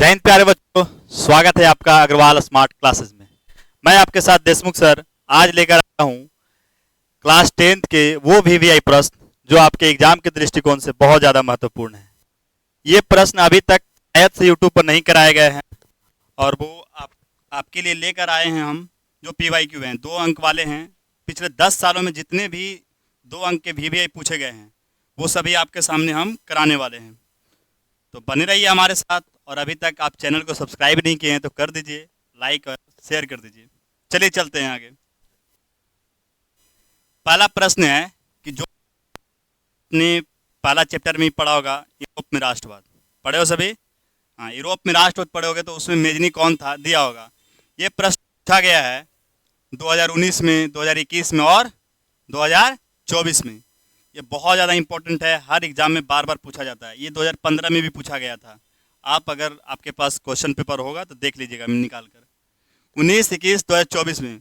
जय हिंद प्यारे बच्चों, स्वागत है आपका अग्रवाल स्मार्ट क्लासेस में। मैं आपके साथ देशमुख सर आज लेकर आया हूँ क्लास 10th के वो वीवीआई प्रश्न जो आपके एग्जाम के दृष्टिकोण से बहुत ज़्यादा महत्वपूर्ण है। ये प्रश्न अभी तक शायद से यूट्यूब पर नहीं कराए गए हैं और वो आपके लिए लेकर आए हैं हम। जो पीवाईक्यू हैं 2 अंक वाले हैं। पिछले 10 सालों में जितने भी 2 अंक के वीवीआई पूछे गए हैं वो सभी आपके सामने हम कराने वाले हैं। तो बने रहिए हमारे साथ, और अभी तक आप चैनल को सब्सक्राइब नहीं किए हैं तो कर दीजिए, लाइक और शेयर कर दीजिए। चलिए चलते हैं आगे। पहला प्रश्न है कि जो आपने पहला चैप्टर में पढ़ा होगा यूरोप में राष्ट्रवाद, पढ़े हो सभी? हाँ, यूरोप में राष्ट्रवाद पढ़े होगे तो उसमें मेजनी कौन था दिया होगा। ये प्रश्न पूछा गया है 2019 में, 2021 में और 2024 में। ये बहुत ज़्यादा इंपॉर्टेंट है, हर एग्जाम में बार बार पूछा जाता है। ये 2015 में भी पूछा गया था। आप अगर आपके पास क्वेश्चन पेपर होगा तो देख लीजिएगा निकाल कर, 19, 21, 2024 में।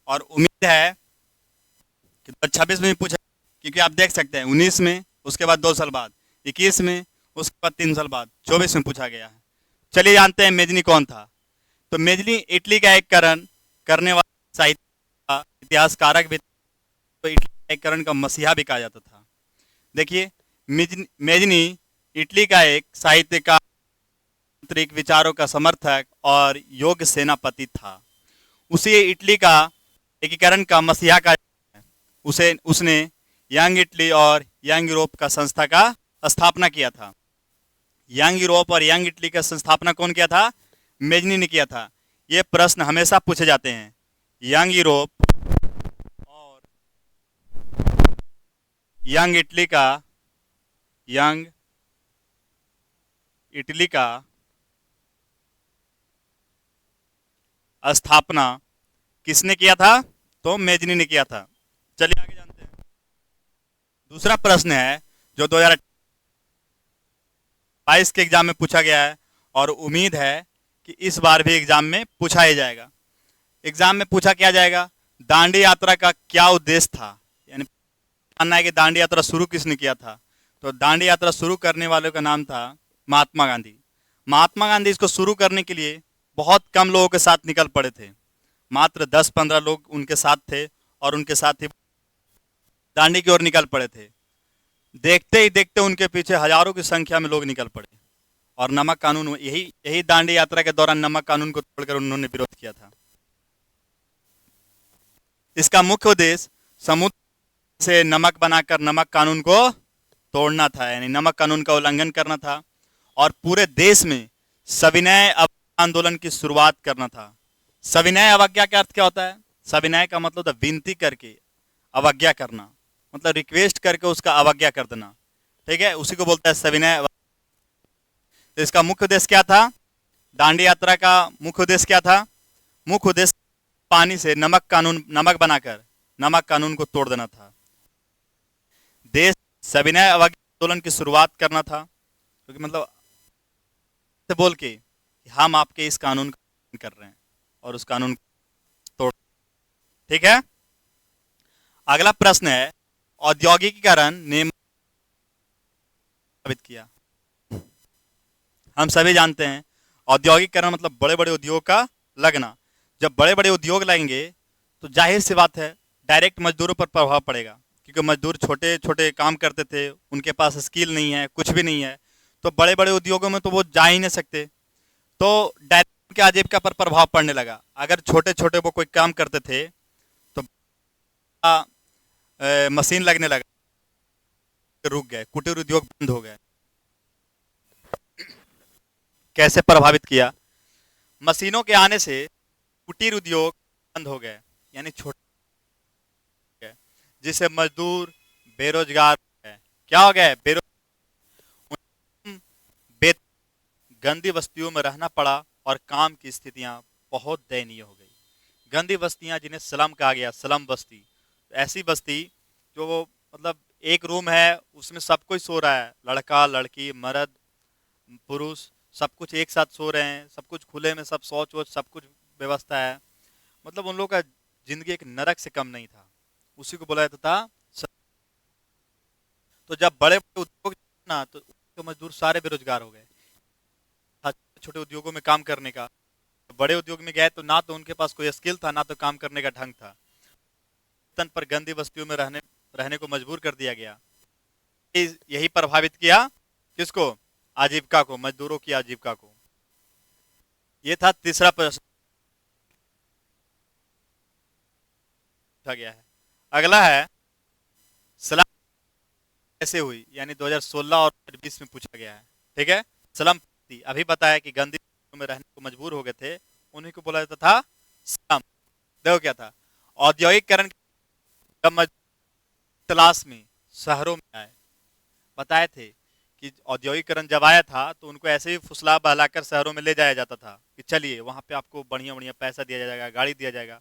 और उम्मीद है कि 2026 में भी पूछा, क्योंकि आप देख सकते हैं 19 में, उसके बाद 2 साल बाद 21 में, उसके बाद 3 साल बाद 24 में पूछा गया है। चलिए जानते हैं मेजनी कौन था। तो मेजनी इटली का एकीकरण करने वाला साहित्य इतिहासकारक भी, तो इटली का एकीकरण का मसीहा भी कहा जाता था। देखिए, मेजनी इटली का एक साहित्यकार, विचारों का समर्थक और योग्य सेनापति था। उसे इटली का एकीकरण का मसीहा का उसने यंग इटली और यंग यूरोप का संस्था का स्थापना किया था। यंग यूरोप और यंग इटली का संस्थापना कौन किया था? मेजनी ने किया था। ये प्रश्न हमेशा पूछे जाते हैं। यंग यूरोप और यंग इटली का स्थापना किसने किया था? तो मेजनी ने किया था। चलिए आगे जानते हैं। दूसरा प्रश्न है जो 2022 के एग्जाम में पूछा गया है और उम्मीद है कि इस बार भी एग्जाम में पूछा ही जाएगा। एग्जाम में पूछा क्या जाएगा, दांडी यात्रा का क्या उद्देश्य था? यानी मानना है कि दांडी यात्रा शुरू किसने किया था। तो दांडी यात्रा शुरू करने वालों का नाम था महात्मा गांधी। महात्मा गांधी इसको शुरू करने के लिए बहुत कम लोगों के साथ निकल पड़े थे। मात्र 10-15 लोग उनके साथ थे और उनके साथ ही दांडी की ओर निकल पड़े थे। देखते ही देखते उनके पीछे हजारों की संख्या में लोग निकल पड़े और नमक कानून, यही दांडी यात्रा के दौरान नमक कानून को तोड़कर उन्होंने विरोध किया था। इसका मुख्य उद्देश्य समुद्र से नमक बनाकर नमक कानून को तोड़ना था, यानी नमक कानून का उल्लंघन करना था और पूरे देश में सविनय आंदोलन की शुरुआत करना था। सविनय अवज्ञा का अर्थ क्या होता है? सविनय का मतलब था विनती करके अवज्ञा करना, मतलब रिक्वेस्ट करके उसका अवज्ञा कर देना। ठीक है, उसी को बोलता है सविनय। तो इसका मुख्य उद्देश्य क्या था? दांडी यात्रा का मुख्य उद्देश्य क्या था? मुख्य उद्देश्य पानी से नमक बनाकर नमक कानून को तोड़ देना था। देश सविनय अवज्ञा आंदोलन की शुरुआत करना था, क्योंकि मतलब से बोल के हम आपके इस कानून का कर रहे हैं और उस कानून को तोड़। ठीक है, अगला प्रश्न है औद्योगिकीकरण ने प्रभावित किया। हम सभी जानते हैं औद्योगिकीकरण मतलब बड़े बड़े उद्योग का लगना। जब बड़े बड़े उद्योग लगेंगे तो जाहिर सी बात है डायरेक्ट मजदूरों पर प्रभाव पड़ेगा, क्योंकि मजदूर छोटे छोटे काम करते थे, उनके पास स्किल नहीं है, कुछ भी नहीं है, तो बड़े बड़े उद्योगों में तो वो जा ही नहीं सकते। तो डायरेक्ट उनके आजीविका पर प्रभाव पड़ने लगा। अगर छोटे छोटे वो कोई काम करते थे तो मशीन लगने लगा, रुक गए, कुटीर उद्योग बंद हो गए। कैसे प्रभावित किया? मशीनों के आने से कुटीर उद्योग बंद हो गए, यानी छोटे गए, जिससे मजदूर बेरोजगार हो गए। क्या हो गए? गंदी बस्तियों में रहना पड़ा और काम की स्थितियां बहुत दयनीय हो गई। गंदी बस्तियां जिन्हें स्लम कहा गया, स्लम बस्ती, ऐसी बस्ती जो वो मतलब एक रूम है उसमें सब कोई सो रहा है, लड़का लड़की मर्द पुरुष सब कुछ एक साथ सो रहे हैं, सब कुछ खुले में, सब शौच वौच सब कुछ व्यवस्था है। मतलब उन लोगों का जिंदगी एक नरक से कम नहीं था, उसी को बोला जाता था। तो जब बड़े बड़े उद्योग ना तो मजदूर सारे बेरोजगार हो गए। छोटे उद्योगों में काम करने का। बड़े उद्योग में गए तो ना तो उनके पास कोई स्किल था, ना तो काम करने का ढंग था। तन पर गंदी बस्तियों में रहने रहने को मजबूर कर दिया गया। यही प्रभावित किया किसको? आजीविका को, मजदूरों की आजीविका को। ये था तीसरा प्रश्न पूछा गया है। अगला है सलाम कैसे हुई, यानी 2016 और 2020 में पूछा गया है। ठीक है, सलाम अभी बताया कि गंदी में रहने को मजबूर हो गए थे, उन्हीं को बोला जाता था सलाम। देखो क्या था, औद्योगिकरण जब तलाश में शहरों में आए, बताए थे कि औद्योगिकरण जब आया था तो उनको ऐसे ही फुसला बहलाकर शहरों में ले जाया जाता था कि चलिए वहां पे आपको बढ़िया बढ़िया पैसा दिया जाएगा, गाड़ी दिया जाएगा।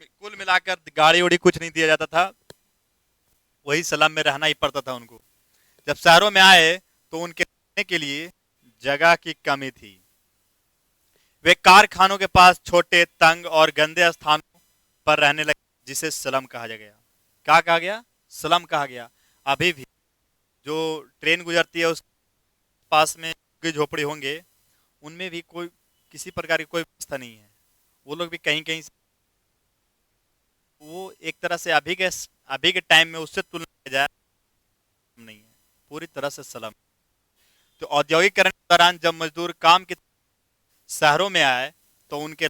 कुल मिलाकर गाड़ी उड़ी कुछ नहीं दिया जाता था, वही स्लम में रहना ही पड़ता था उनको। जब शहरों में आए तो उनके रहने के लिए जगह की कमी थी। वे कारखानों के पास छोटे, तंग और गंदे स्थानों पर रहने लगे, जिसे स्लम कहा गया। क्या कहा गया? स्लम कहा गया। अभी भी जो ट्रेन गुजरती है उस पास में झोपड़ी होंगे, उनमें भी कोई किसी प्रकार की कोई व्यवस्था नहीं है। वो लोग भी कहीं कहीं वो एक तरह से अभी के टाइम में उससे तुलना की जाए नहीं है, पूरी तरह से सलाम। तो औद्योगिकरण के दौरान जब मजदूर काम के शहरों में आए तो उनके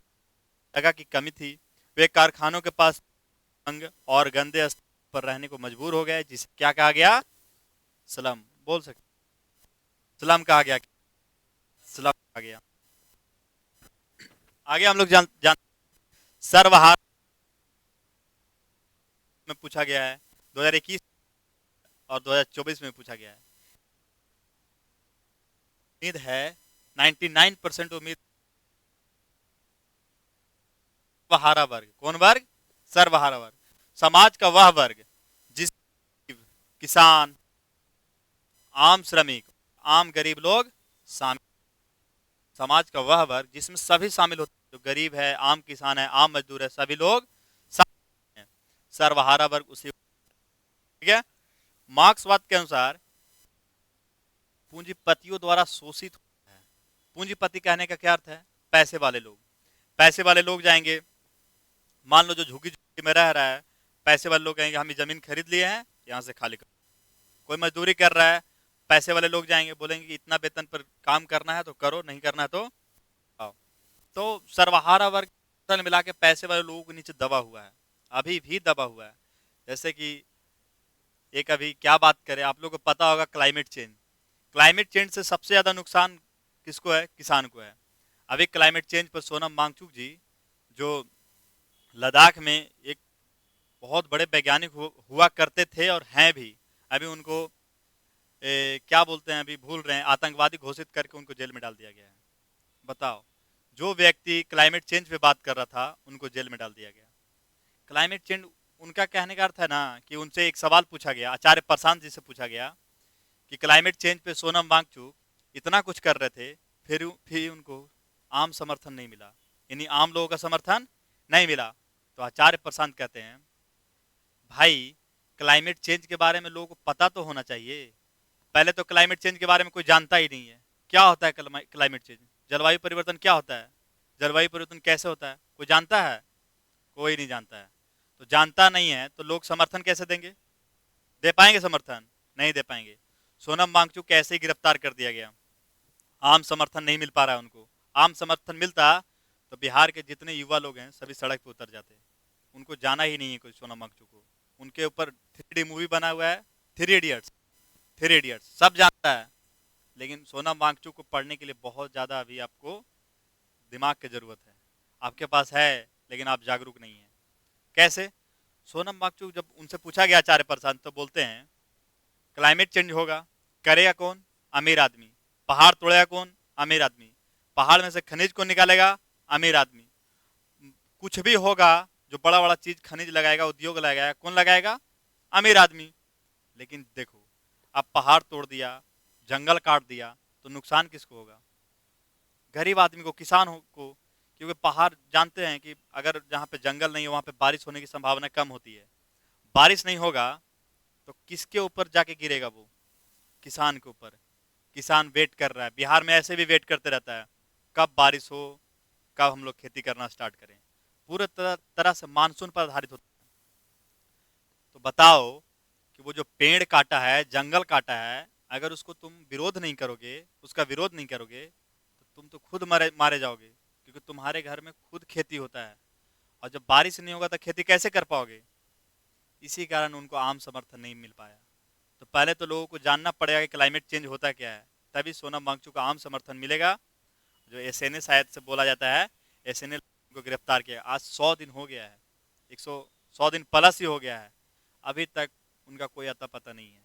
जगह की कमी थी। वे कारखानों के पास तंग और गंदे स्थान पर रहने को मजबूर हो गए, जिसे क्या कहा गया? सलाम। बोल सकते, सलाम कहा गया, सलाम कहा गया। आगे हम लोग जान सर्वहारा में पूछा गया है, 2021 और 2024 में पूछा गया है। उम्मीद है 99% उम्मीद। सर्वहारा वर्ग, कौन वर्ग? सर्वहारा वर्ग, समाज का वह वर्ग जिस किसान, आम श्रमिक, आम गरीब लोग शामिल। समाज का वह वर्ग जिसमें सभी शामिल होते हैं, जो गरीब है, आम किसान है, आम मजदूर है, सभी लोग शामिल हैं। सर्वहारा वर्ग उसी। ठीक है, मार्क्सवाद के अनुसार पूंजीपतियों द्वारा शोषित होता है। पूंजीपति कहने का क्या अर्थ है? पैसे वाले लोग। पैसे वाले लोग जाएंगे, मान लो जो झुग्गी झुग्गी में रह रहा है, पैसे वाले लोग कहेंगे हम ये जमीन खरीद लिए हैं, यहाँ से खाली करो। कोई मजदूरी कर रहा है, पैसे वाले लोग जाएंगे, बोलेंगे कि इतना वेतन पर काम करना है तो करो, नहीं करना है तो आओ। तो सर्वहारा वर्ग मिला के पैसे वाले लोगों के नीचे दबा हुआ है, अभी भी दबा हुआ है। जैसे कि एक अभी क्या बात करें, आप लोगों को पता होगा क्लाइमेट चेंज। क्लाइमेट चेंज से सबसे ज्यादा नुकसान किसको है? किसान को है। अभी क्लाइमेट चेंज पर सोनम वांगचुक जी, जो लद्दाख में एक बहुत बड़े वैज्ञानिक हुआ करते थे और हैं भी, अभी उनको क्या बोलते हैं, अभी भूल रहे हैं, आतंकवादी घोषित करके उनको जेल में डाल दिया गया है। बताओ, जो व्यक्ति क्लाइमेट चेंज पे बात कर रहा था उनको जेल में डाल दिया गया। क्लाइमेट चेंज, उनका कहने का अर्थ है ना कि उनसे एक सवाल पूछा गया, आचार्य प्रशांत जी से पूछा गया कि क्लाइमेट चेंज पे सोनम वांगचुक इतना कुछ कर रहे थे, फिर उनको आम समर्थन नहीं मिला, यानी आम लोगों का समर्थन नहीं मिला। तो आचार्य प्रशांत कहते हैं भाई, क्लाइमेट चेंज के बारे में लोगों को पता तो होना चाहिए। पहले तो क्लाइमेट चेंज के बारे में कोई जानता ही नहीं है। क्या होता है क्लाइमेट चेंज? जलवायु परिवर्तन क्या होता है? जलवायु परिवर्तन कैसे होता है? कोई जानता है? कोई नहीं जानता है। तो जानता नहीं है तो लोग समर्थन कैसे देंगे? दे पाएंगे समर्थन? नहीं दे पाएंगे। सोनम वांगचुक कैसे ही गिरफ्तार कर दिया गया, आम समर्थन नहीं मिल पा रहा है उनको। आम समर्थन मिलता तो बिहार के जितने युवा लोग हैं सभी सड़क पर उतर जाते। उनको जाना ही नहीं है कोई सोनम वांगचुक को। उनके ऊपर 3D मूवी बना हुआ है, 3 इडियट्स। 3 इडियट्स सब जानता है, लेकिन सोनम वांगचुक को पढ़ने के लिए बहुत ज़्यादा अभी आपको दिमाग की ज़रूरत है। आपके पास है लेकिन आप जागरूक नहीं हैं। कैसे? सोनम वांगचुक जब उनसे पूछा गया आचार्य प्रसाद, तो बोलते हैं क्लाइमेट चेंज होगा, करेगा कौन? अमीर आदमी। पहाड़ तोड़ेगा कौन? अमीर आदमी। पहाड़ में से खनिज को निकालेगा? अमीर आदमी। कुछ भी होगा जो बड़ा बड़ा चीज खनिज लगाएगा, उद्योग लगाएगा, कौन लगाएगा? अमीर आदमी। लेकिन देखो, अब पहाड़ तोड़ दिया, जंगल काट दिया, तो नुकसान किसको होगा? गरीब आदमी को, किसान को। क्योंकि पहाड़ जानते हैं कि अगर जहाँ पे जंगल नहीं है वहाँ पे बारिश होने की संभावना कम होती है। बारिश नहीं होगा तो किसके ऊपर जाके गिरेगा वो? किसान के ऊपर। किसान वेट कर रहा है, बिहार में ऐसे भी वेट करते रहता है कब बारिश हो, कब हम लोग खेती करना स्टार्ट करें। पूरे तरह से मानसून पर आधारित होता है। तो बताओ कि वो जो पेड़ काटा है, जंगल काटा है, अगर उसको तुम विरोध नहीं करोगे, उसका विरोध नहीं करोगे, तो तुम तो खुद मारे मारे जाओगे, क्योंकि तुम्हारे घर में खुद खेती होता है, और जब बारिश नहीं होगा तो खेती कैसे कर पाओगे। इसी कारण उनको आम समर्थन नहीं मिल पाया। तो पहले तो लोगों को जानना पड़ेगा कि क्लाइमेट चेंज होता क्या है, तभी सोनम वांगचुक को आम समर्थन मिलेगा। जो एसएनए शायद से बोला जाता है, एसएनए को गिरफ्तार किया, आज 100 दिन हो गया है, 100 दिन प्लस ही हो गया है, अभी तक उनका कोई अता पता नहीं है,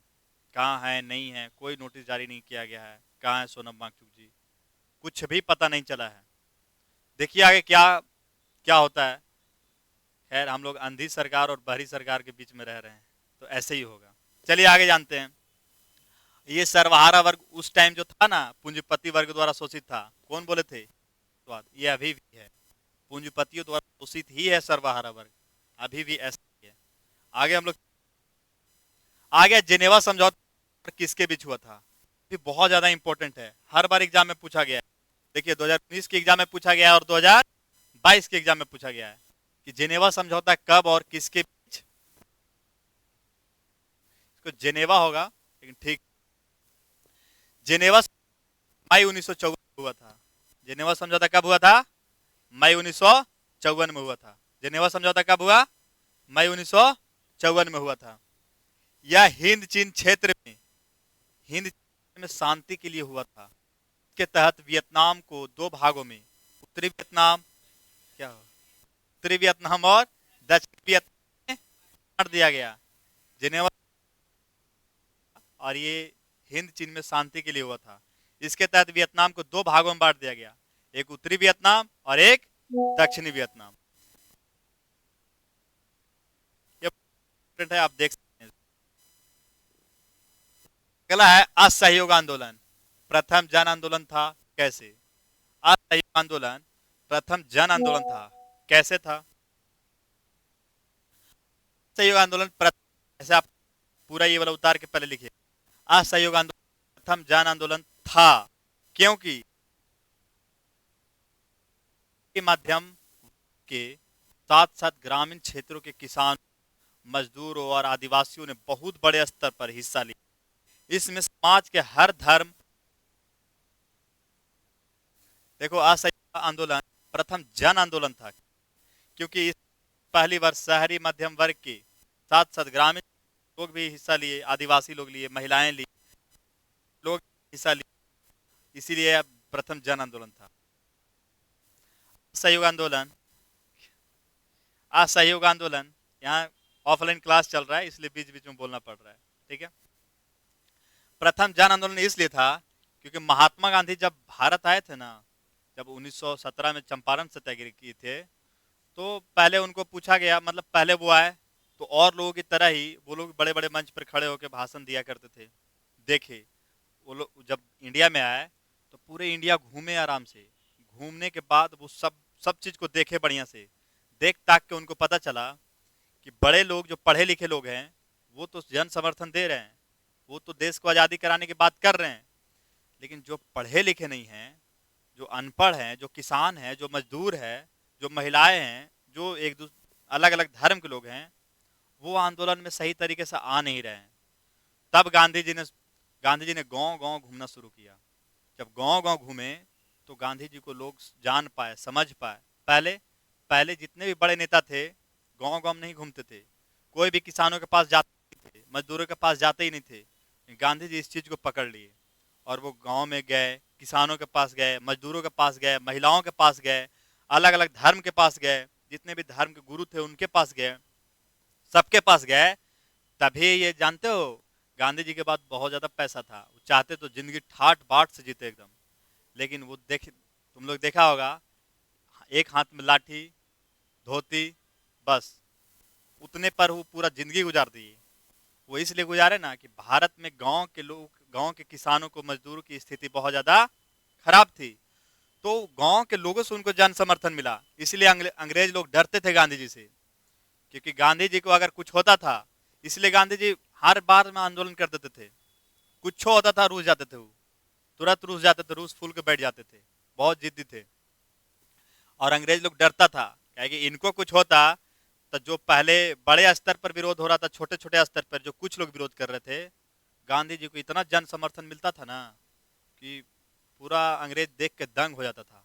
कहाँ है नहीं है, कोई नोटिस जारी नहीं किया गया है, कहाँ है सोनम वांगचुक जी, कुछ भी पता नहीं चला है। देखिए आगे क्या क्या होता है। खैर हम लोग अंधी सरकार और बहरी सरकार के बीच में रह रहे हैं, तो ऐसे ही होगा। चलिए आगे जानते हैं। ये सर्वहारा वर्ग उस टाइम जो था ना, पूंजीपति वर्ग द्वारा शोषित था, कौन बोले थे, ये अभी भी है, पूंजीपतियों द्वारा शोषित ही है सर्वहारा वर्ग, अभी भी ऐसा ही है। आगे हम लोग आगे जेनेवा समझौता किसके बीच हुआ था, ये बहुत ज्यादा इंपॉर्टेंट है, हर बार एग्जाम में पूछा गया है। देखिए 2019 के एग्जाम में पूछा गया है और 2022 के एग्जाम में पूछा गया है कि जेनेवा समझौता कब और किसके बीच। इसको जेनेवा होगा, लेकिन ठीक, जेनेवा मई 1954 में हुआ था। जेनेवा समझौता कब हुआ था, मई 1954 में हुआ था। जेनेवा समझौता कब हुआ, मई 1954 में हुआ था। यह हिंद चीन क्षेत्र में, हिंद में शांति के लिए हुआ था। इसके तहत वियतनाम को दो भागों में, उत्तरी वियतनाम, क्या उत्तरी वियतनाम और दक्षिण वियतनाम में बांट दिया गया। जेनेवा, और ये हिंद चीन में शांति के लिए हुआ था। इसके तहत वियतनाम को दो भागों में बांट दिया गया, एक उत्तरी वियतनाम और एक दक्षिणी वियतनाम। ये है, आप देख सकते हैं। अगला है असहयोग आंदोलन। प्रथम जन आंदोलन था कैसे, असहयोग आंदोलन प्रथम जन आंदोलन था, कैसे था। असहयोग आंदोलन प्रथम, ऐसे आप पूरा ये वाला उतार के पहले लिखिए, असहयोग आंदोलन प्रथम जन आंदोलन था क्योंकि के माध्यम के साथ साथ ग्रामीण क्षेत्रों के किसान, मजदूरों और आदिवासियों ने बहुत बड़े स्तर पर हिस्सा लिया। इसमें समाज के हर धर्म, देखो असहयोग आंदोलन प्रथम जन आंदोलन था क्योंकि इस पहली बार शहरी मध्यम वर्ग के साथ साथ ग्रामीण लोग भी हिस्सा लिए, आदिवासी लोग लिए, महिलाएं ली, लोग हिस्सा लिए, इसीलिए प्रथम जन आंदोलन था। असहयोग आंदोलन, असहयोग आंदोलन, यहाँ ऑफलाइन क्लास चल रहा है इसलिए बीच बीच में बोलना पड़ रहा है, ठीक है। प्रथम जन आंदोलन इसलिए था क्योंकि महात्मा गांधी जब भारत आए थे ना, जब 1917 में चंपारण सत्याग्रह किए थे, तो पहले उनको पूछा गया, मतलब पहले वो आए तो और लोगों की तरह ही वो लोग बड़े बड़े मंच पर खड़े होकर भाषण दिया करते थे। देखे वो लोग जब इंडिया में आए तो पूरे इंडिया घूमे आराम से, घूमने के बाद वो सब चीज़ को देखे बढ़िया से, देख ताक के उनको पता चला कि बड़े लोग जो पढ़े लिखे लोग हैं वो तो जन समर्थन दे रहे हैं, वो तो देश को आज़ादी कराने की बात कर रहे हैं, लेकिन जो पढ़े लिखे नहीं हैं, जो अनपढ़ हैं, जो किसान हैं, जो मजदूर हैं, जो महिलाएं हैं, जो एक दूसरे अलग अलग धर्म के लोग हैं, वो आंदोलन में सही तरीके से आ नहीं रहे हैं। तब गांधी जी ने गांव गांव घूमना शुरू किया। जब गांव गांव घूमे तो गांधी जी को लोग जान पाए, समझ पाए। पहले पहले जितने भी बड़े नेता थे गांव गांव नहीं घूमते थे, कोई भी किसानों के पास जाते नहीं थे, मजदूरों के पास जाते ही नहीं थे। गांधी जी इस चीज़ को पकड़ लिए और वो गांव में गए, किसानों के पास गए, मजदूरों के पास गए, महिलाओं के पास गए, अलग अलग धर्म के पास गए, जितने भी धर्म के गुरु थे उनके पास गए, सबके पास गए। तभी ये जानते हो गांधी जी के पास बहुत ज़्यादा पैसा था, वो चाहते तो जिंदगी ठाट बाट से जीते एकदम, लेकिन वो तुम लोग देखा होगा, एक हाथ में लाठी, धोती, बस उतने पर वो पूरा जिंदगी गुजार दिए। वो इसलिए गुजारे ना कि भारत में गांव के लोग, गांव के किसानों को, मजदूरों की स्थिति बहुत ज़्यादा खराब थी, तो गांव के लोगों से उनको जन समर्थन मिला। इसलिए अंग्रेज लोग डरते थे गांधी जी से, क्योंकि गांधी जी को अगर कुछ होता था, इसलिए गांधी जी हर बार में आंदोलन कर देते थे, कुछ होता था रुक जाते थे वो। तुरंत रूस जाते थे, रूस फूल के बैठ जाते थे, बहुत जिद्दी थे। और अंग्रेज लोग डरता था कि इनको कुछ होता तो जो पहले बड़े स्तर पर विरोध हो रहा था, छोटे छोटे स्तर पर जो कुछ लोग विरोध कर रहे थे, गांधी जी को इतना जन समर्थन मिलता था ना कि पूरा अंग्रेज देख के दंग हो जाता था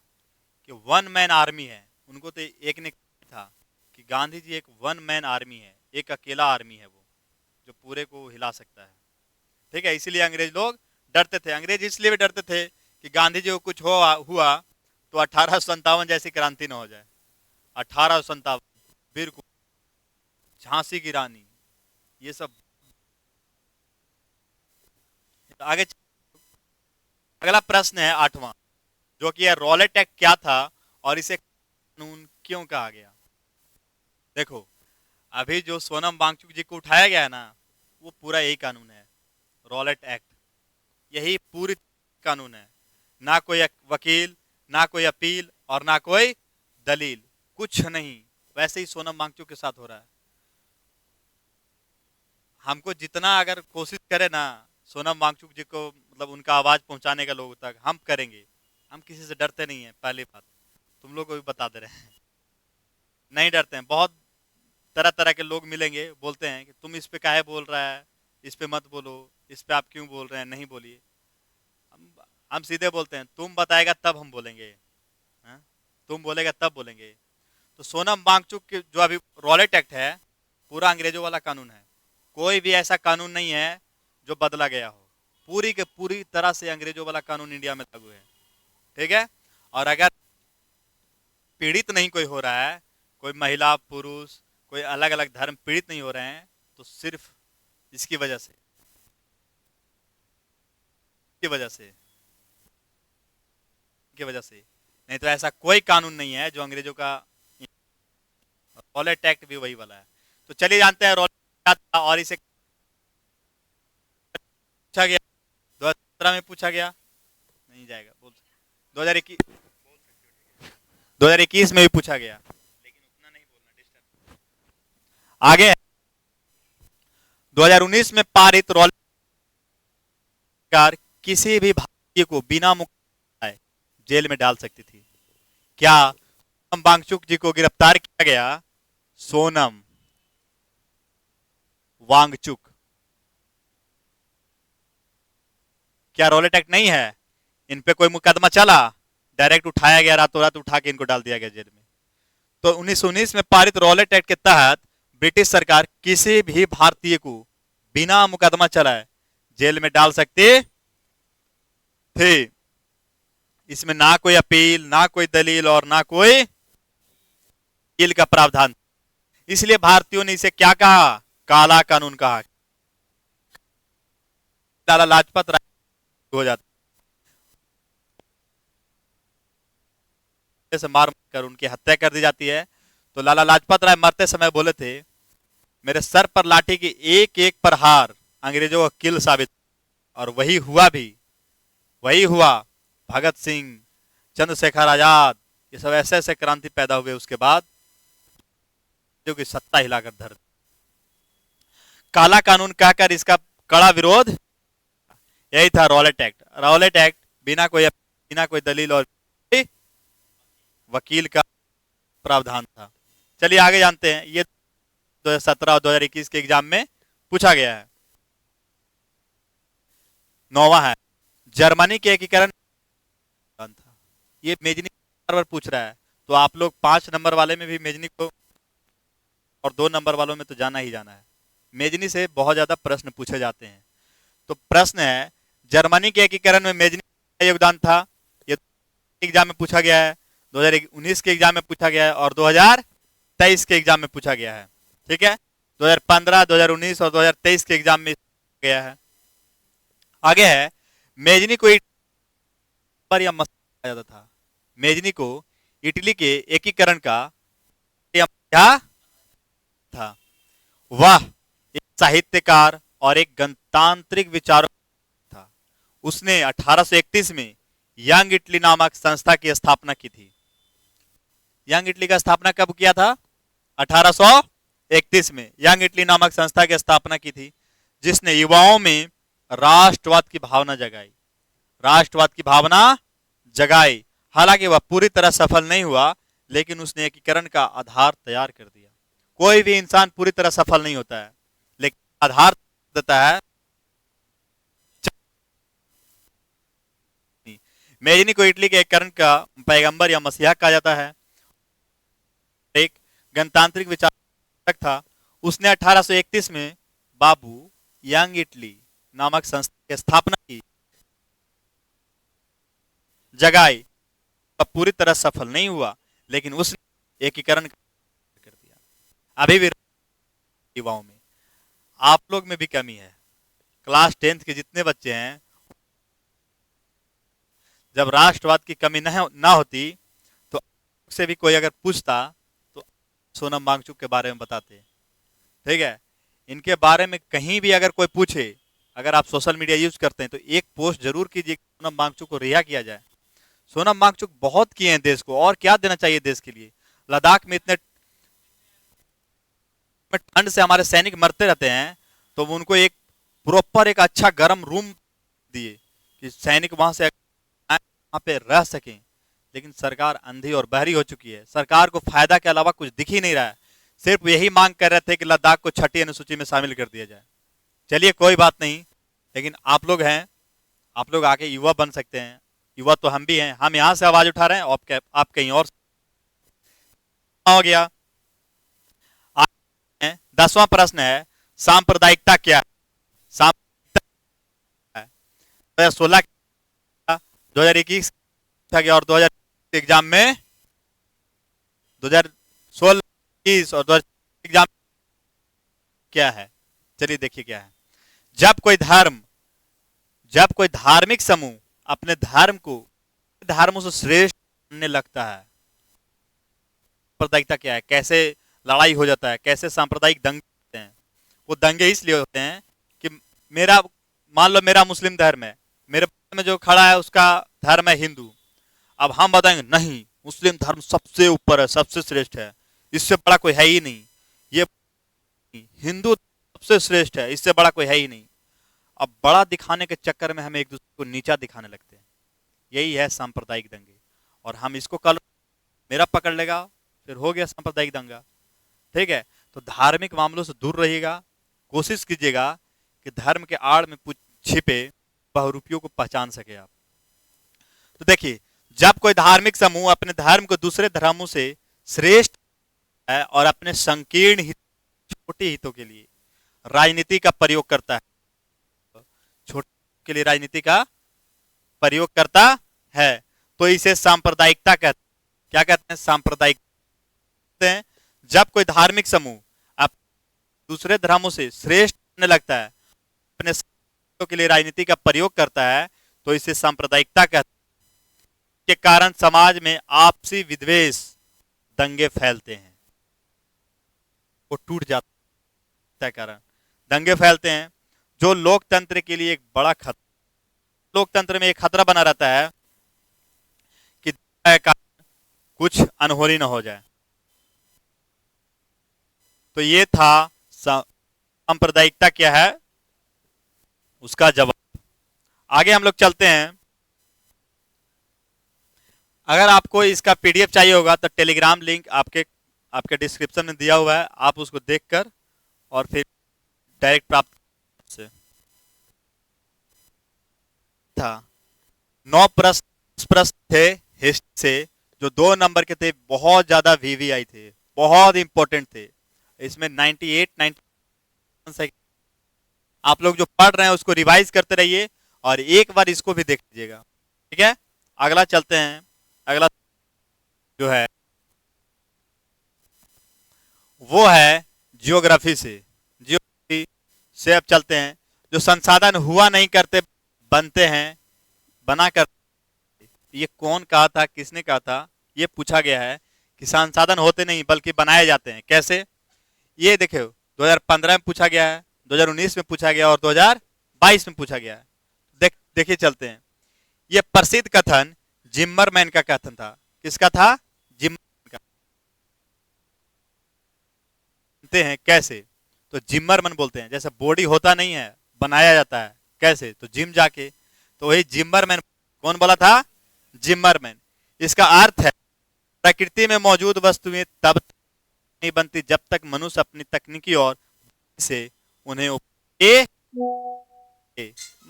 कि वन मैन आर्मी है। उनको तो एक ने था कि गांधी जी एक वन मैन आर्मी है, एक अकेला आर्मी है वो, जो पूरे को हिला सकता है। ठीक है, इसीलिए अंग्रेज लोग डरते थे। अंग्रेज इसलिए भी डरते थे कि गांधी जी को कुछ हुआ तो 1857 जैसी क्रांति न हो जाए। 1857 बिरकुल, झांसी की रानी, ये सब आगे। अगला प्रश्न है 8वां, जो कि है रॉलेट एक्ट क्या था और इसे कानून क्यों कहा गया। देखो, अभी जो सोनम वांगचुक जी को उठाया गया है ना, वो पूरा यही कानून है, रॉलेट एक्ट। यही पूरी कानून है, ना कोई वकील, ना कोई अपील और ना कोई दलील, कुछ नहीं। वैसे ही सोनम वांगचुक के साथ हो रहा है। हमको जितना अगर कोशिश करे ना सोनम वांगचुक जी को, मतलब उनका आवाज पहुंचाने का लोगों तक, हम करेंगे। हम किसी से डरते नहीं है, पहली बात तुम लोग को भी बता दे रहे हैं, नहीं डरते हैं। बहुत तरह तरह के लोग मिलेंगे, बोलते हैं कि तुम इस पे काहे बोल रहा है, इस पे मत बोलो, इस पे आप क्यों बोल रहे हैं, नहीं बोलिए। हम सीधे बोलते हैं, तुम बताएगा तब हम बोलेंगे, हाँ? तुम बोलेगा तब बोलेंगे। तो सोनम वांगचुक के जो अभी रॉलेट एक्ट है, पूरा अंग्रेजों वाला कानून है। कोई भी ऐसा कानून नहीं है जो बदला गया हो, पूरी के पूरी तरह से अंग्रेजों वाला कानून इंडिया में लागू है। ठीक है, और अगर पीड़ित नहीं कोई हो रहा है, कोई महिला पुरुष कोई अलग अलग धर्म पीड़ित नहीं हो रहे हैं, तो सिर्फ इसकी वजह से, की वजह से, की वजह से। नहीं तो ऐसा कोई कानून नहीं है जो अंग्रेजों का। रॉलेट एक्ट भी वही वाला है। तो चलिए जानते हैं रॉलेट क्या था और इसे पूछा गया 2017 में, पूछा गया नहीं जाएगा, बोल 2021 2021 में भी पूछा गया, लेकिन उतना नहीं बोलना, डिस्टर्ब। आगे 2019 में पारित रॉलेट सरकार किसी भी भारतीय को बिना मुकदमा जेल में डाल सकती थी। क्या सोनम वांगचुक जी को गिरफ्तार किया गया? सोनम वांगचुक, क्या रॉलेट एक्ट नहीं है? इन पे कोई मुकदमा चला? डायरेक्ट उठाया गया, रातों रात उठा के इनको डाल दिया गया जेल में। तो 1919 में पारित रॉलेट एक्ट के तहत ब्रिटिश सरकार किसी भी भारतीय को बिना मुकदमा चलाए जेल में डाल सकती थी। इसमें ना कोई अपील, ना कोई दलील और ना कोई अपील का प्रावधान। इसलिए भारतीयों ने इसे क्या कहा? काला कानून कहा। लाला लाजपत राय हो जाता से मार कर उनकी हत्या कर दी जाती है। तो लाला लाजपत राय मरते समय बोले थे, मेरे सर पर लाठी की एक एक प्रहार अंग्रेजों का किल साबित, और वही हुआ भी, वही हुआ। भगत सिंह, चंद्रशेखर आजाद, ये सब ऐसे ऐसे क्रांति पैदा हुए उसके बाद जो कि सत्ता हिलाकर धर। काला कानून कहकर इसका कड़ा विरोध, यही था रॉलेट एक्ट। रॉलेट एक्ट बिना कोई दलील और वकील का प्रावधान था। चलिए आगे जानते हैं। ये 2017 और 2021 के एग्जाम में पूछा गया है। 9वां है, जर्मनी के एकीकरण था। ये मेजनी बार पूछ रहा है, तो आप लोग 5 नंबर वाले में भी मेजनी को और 2 नंबर वालों में तो जाना ही जाना है। मेजनी से बहुत ज्यादा प्रश्न पूछे जाते हैं। तो प्रश्न है, जर्मनी के एकीकरण में मेजनी का योगदान था। ये एग्जाम में पूछा गया है, 2019 के एग्जाम में पूछा गया है और 2023 के एग्जाम में पूछा गया है। ठीक है, 2015, 2019 और 2023 के एग्जाम में गया है। आगे है, मेजनी को पर या मसला जाता था। मेजनी को इटली के एकीकरण का क्या था? वह एक साहित्यकार और एक गणतांत्रिक विचारक था। उसने 1831 में यंग इटली नामक संस्था की स्थापना की थी। यंग इटली का स्थापना कब किया था? 1831 में यंग इटली नामक संस्था की स्थापना की थी, जिसने युवाओं में राष्ट्रवाद की भावना जगाई। राष्ट्रवाद की भावना जगाई। हालांकि वह पूरी तरह सफल नहीं हुआ, लेकिन उसने एकीकरण का आधार तैयार कर दिया। कोई भी इंसान पूरी तरह सफल नहीं होता है, लेकिन आधार देता है। मेजनी को इटली के एकीकरण का पैगंबर या मसीहा कहा जाता है। एक गणतांत्रिक विचारक था। उसने 1831 में बाबू यंग इटली नामक संस्था की स्थापना की। जगाई पूरी तरह सफल नहीं हुआ, लेकिन उसने एकीकरण कर दिया। अभी भी युवाओं में, आप लोग में भी कमी है। क्लास 10th के जितने बच्चे हैं, जब राष्ट्रवाद की कमी ना होती तो से भी कोई अगर पूछता तो सोनम वांगचुक के बारे में बताते। ठीक है, इनके बारे में कहीं भी अगर कोई पूछे, अगर आप सोशल मीडिया यूज करते हैं तो एक पोस्ट जरूर कीजिए, सोनम वांगचुक को रिहा किया जाए। सोनम वांगचुक बहुत किए हैं देश को, और क्या देना चाहिए देश के लिए। लद्दाख में इतने ठंड से हमारे सैनिक मरते रहते हैं, तो उनको एक प्रॉपर एक अच्छा गर्म रूम दिए कि सैनिक वहां से वहां पे रह सकें। लेकिन सरकार अंधी और बहरी हो चुकी है। सरकार को फायदा के अलावा कुछ दिख ही नहीं रहा है। सिर्फ यही मांग कर रहे थे कि लद्दाख को छठी अनुसूची में शामिल कर दिया जाए। चलिए कोई बात नहीं, लेकिन आप लोग हैं, आप लोग आके युवा बन सकते हैं। युवा तो हम भी हैं, हम यहां से आवाज उठा रहे हैं, आप कहीं और हो गया। 10वां प्रश्न है, सांप्रदायिकता क्या है? सांप्रदायिकता है 2016 2021 गया, और 2000 एग्जाम में 2016 20 और 2000 एग्जाम क्या है? चलिए देखिए क्या है। जब कोई धार्मिक समूह अपने धर्मों से श्रेष्ठ मानने लगता है। सांप्रदायिकता क्या है? कैसे लड़ाई हो जाता है, कैसे सांप्रदायिक दंगे होते हैं? वो दंगे इसलिए होते हैं कि मान लो मेरा मुस्लिम धर्म है, मेरे में जो खड़ा है उसका धर्म है हिंदू। अब हम बताएंगे नहीं, मुस्लिम धर्म सबसे ऊपर है, सबसे श्रेष्ठ है, इससे बड़ा कोई है ही नहीं। ये हिंदू सबसे श्रेष्ठ है, इससे बड़ा कोई है ही नहीं। अब बड़ा दिखाने के चक्कर में हम एक दूसरे को नीचा दिखाने लगते हैं। यही है सांप्रदायिक दंगे। और हम इसको कल मेरा पकड़ लेगा, फिर हो गया सांप्रदायिक दंगा। ठीक है, तो धार्मिक मामलों से दूर रहिएगा। कोशिश कीजिएगा कि धर्म के आड़ में छिपे बहुरूपियों को पहचान सके आप। तो देखिए, जब कोई धार्मिक समूह अपने धर्म को दूसरे धर्मों से श्रेष्ठ है और अपने संकीर्ण छोटे हितों के लिए राजनीति का प्रयोग करता है, छोटे के लिए राजनीति का प्रयोग करता है, तो इसे सांप्रदायिकता कहते हैं। क्या कहते हैं? सांप्रदायिक कहते हैं। जब कोई धार्मिक समूह अब दूसरे धर्मों से श्रेष्ठ होने लगता है, अपने के लिए राजनीति का प्रयोग करता है, तो इसे सांप्रदायिकता कहते हैं। के कारण समाज में आपसी विद्वेष, दंगे फैलते हैं, वो टूट जाता है। कारण दंगे फैलते हैं, जो लोकतंत्र के लिए एक बड़ा खतरा, लोकतंत्र में एक खतरा बना रहता है कि कुछ अनहोनी न हो जाए। तो ये था सांप्रदायिकता क्या है, उसका जवाब। आगे हम लोग चलते हैं। अगर आपको इसका पीडीएफ चाहिए होगा तो टेलीग्राम लिंक आपके डिस्क्रिप्शन में दिया हुआ है, आप उसको देखकर और फिर डायरेक्ट प्राप्त से था। 9 प्रश्न थे हिस्ट्री से, जो 2 नंबर के थे, बहुत ज्यादा वीवीआई थे, बहुत इंपॉर्टेंट थे। इसमें 98 आप लोग जो पढ़ रहे हैं उसको रिवाइज करते रहिए और एक बार इसको भी देख लीजिएगा। ठीक है, अगला चलते हैं। अगला जो है वो है जियोग्राफी से। जियोग्राफी से अब चलते हैं। जो संसाधन हुआ नहीं करते बनते हैं, बना कर, ये कौन कहा था, किसने कहा था? ये पूछा गया है कि संसाधन होते नहीं बल्कि बनाए जाते हैं। कैसे? ये देखो, 2015 में पूछा गया है, 2019 में पूछा गया और 2022 में पूछा गया है। देखिए चलते हैं। ये प्रसिद्ध कथन जिम्मरमैन का कथन था। किसका था? जिम्मरमैन का। जानते हैं कैसे? तो जिम्मरमैन बोलते हैं, जैसे बॉडी होता नहीं है, बनाया जाता है। कैसे? तो जिम जाके। तो वही जिम्मरमैन, कौन बोला था? जिम्मरमैन। इसका अर्थ है प्रकृति में मौजूद वस्तुएं तब तक नहीं बनती जब तक मनुष्य अपनी तकनीकी और से उन्हें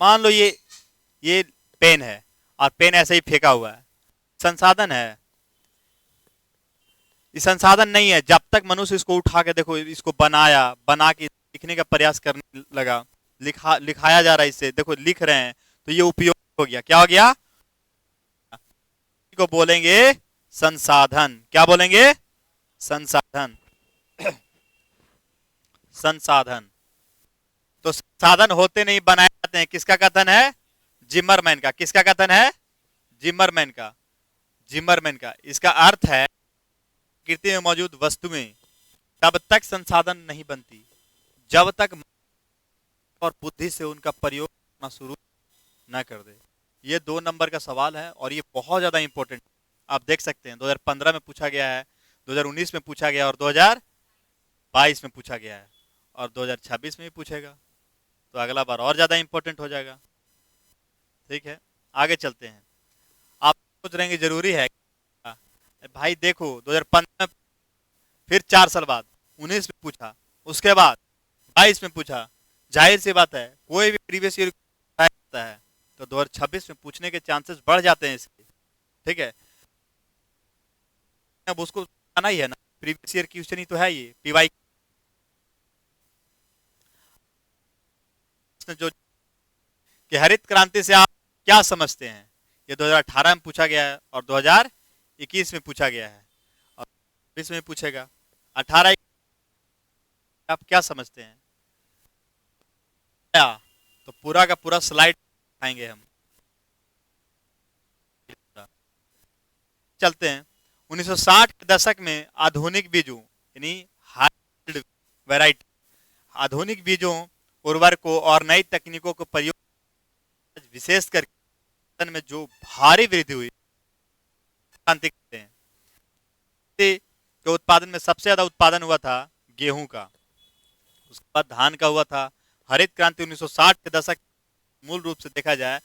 मान लो ये पेन है और पेन ऐसे ही फेंका हुआ है, संसाधन है, ये संसाधन नहीं है। जब तक मनुष्य इसको उठा के देखो, इसको बना के लिखने का प्रयास करने लगा, लिखाया जा रहा है इससे, देखो लिख रहे हैं, तो ये उपयोग हो गया। क्या हो गया? को बोलेंगे संसाधन। क्या बोलेंगे? संसाधन। संसाधन। तो संसाधन होते नहीं, बनाए जाते हैं। किसका कथन है? जिम्मरमैन का। किसका कथन है? जिम्मरमैन का। जिम्मरमैन का। इसका अर्थ है प्रकृति में मौजूद वस्तुएं तब तक संसाधन नहीं बनती जब तक और बुद्धि से उनका प्रयोग करना शुरू न कर दे। ये 2 नंबर का सवाल है और ये बहुत ज्यादा इंपॉर्टेंट। आप देख सकते हैं 2015 में पूछा गया है, 2019 में पूछा गया और 2022 में पूछा गया है और 2026 में भी पूछेगा, तो अगला बार और ज्यादा इंपॉर्टेंट हो जाएगा। ठीक है, आगे चलते हैं। आप सोच रहे हैं जरूरी है भाई, देखो 2015 में, फिर 4 साल बाद 19 में पूछा, उसके बाद 22 में पूछा, जाहिर सी बात है कोई भी प्रीवियस ईयर होता है तो 2026 में पूछने के चांसेस बढ़ जाते हैं इसके। ठीक है, अब उसको आना ही है ना, प्रीवियस ईयर क्वेश्चन ही तो है ये पीवाई। जो कि हरित क्रांति से आप क्या समझते हैं, ये 2018 में पूछा गया है और 2021 में पूछा गया है और 20 में पूछेगा। 18 आप क्या समझते हैं? तो पूरा का पूरा स्लाइड आएंगे हम। चलते हैं 1960 के दशक में आधुनिक बीजों यानी हाइब्रिड वैरायटी, आधुनिक बीजों, उर्वरकों और नई तकनीकों को प्रयोग विशेषकर में जो भारी वृद्धि हुई क्रांति कहते हैं। के उत्पादन में सबसे ज्यादा उत्पादन हुआ था गेहूं का, उसके बाद धान का हुआ था। हरित क्रांति 1960 के दशक मूल रूप से देखा जाए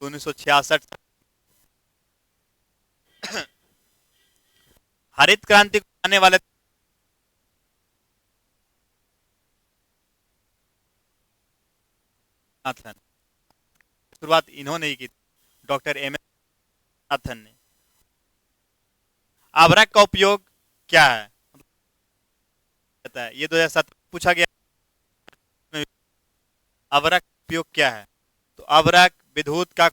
तो 1966 हरित क्रांति को आने वाले शुरुआत इन्होंने ही की, डॉक्टर एम एस स्वामीनाथन ने। आवरक का उपयोग क्या है? ये 2007 पूछा गया, आवरक उपयोग क्या है? तो आवरक विद्युत का,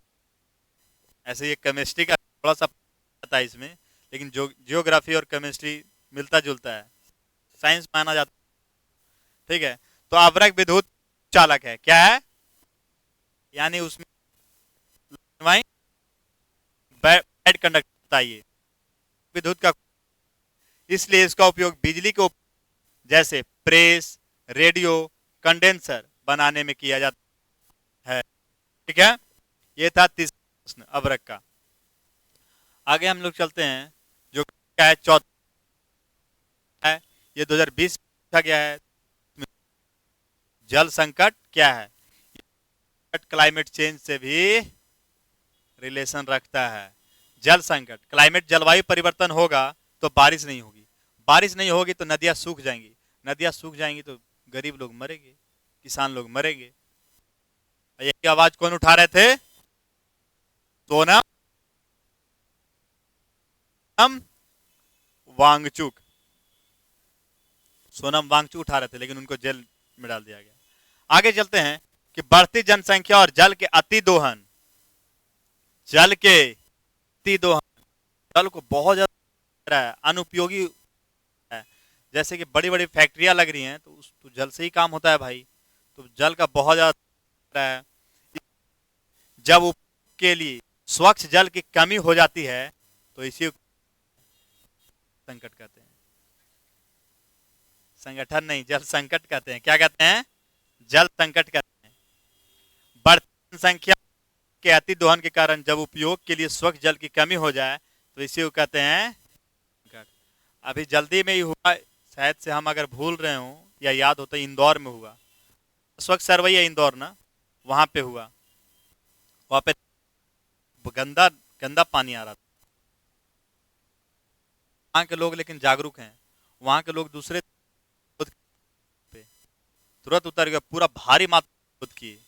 ऐसे ये केमिस्ट्री का थोड़ा सा पता है इसमें, लेकिन जियोग्राफी और केमिस्ट्री मिलता जुलता है, साइंस माना जाता है। ठीक है, तो आवरक विद्युत चालक है। क्या है? यानी उसमें बैड कंडक्टर है विद्युत का, इसलिए इसका उपयोग बिजली को जैसे प्रेस, रेडियो, कंडेंसर बनाने में किया जाता है। ठीक है, ये था तीसरा प्रश्न अवरक का। आगे हम लोग चलते हैं, जो क्या है चौथा है, ये 2020 पूछा गया है। जल संकट क्या है? क्लाइमेट चेंज से भी रिलेशन रखता है। जल संकट, क्लाइमेट जलवायु परिवर्तन होगा तो बारिश नहीं होगी, बारिश नहीं होगी तो नदियां सूख जाएंगी, नदियां सूख जाएंगी तो गरीब लोग मरेंगे, किसान लोग मरेंगे। यही आवाज कौन उठा रहे थे? सोनम वांगचुक, सोनम वांगचुक उठा रहे थे, लेकिन उनको जेल में डाल दिया गया। आगे चलते हैं कि बढ़ती जनसंख्या और जल के अति दोहन, जल के अति दोहन, जल को बहुत ज्यादा अनुपयोगी है। जैसे कि बड़ी बड़ी फैक्ट्रियां लग रही हैं तो तो जल से ही काम होता है भाई, तो जल का बहुत ज्यादा है। जब उपयोग के लिए स्वच्छ जल की कमी हो जाती है तो इसी संकट कहते हैं, संगठन नहीं, जल संकट कहते हैं। क्या कहते हैं? जल संकट कहते हैं। बढ़ती संख्या के अति दोहन के कारण जब उपयोग के लिए स्वच्छ जल की कमी हो जाए तो इसी को कहते हैं संकट। अभी जल्दी में ही हुआ, शायद से हम अगर भूल रहे हो या याद हो तो इंदौर में हुआ, स्वच्छ सर्वे इंदौर ना, वहां पे हुआ, वहां पे गंदा गंदा पानी आ रहा था। वहाँ के लोग लेकिन जागरूक हैं, वहाँ के लोग दूसरे पे तुरंत उतर गए, पूरा भारी मात्रा किए।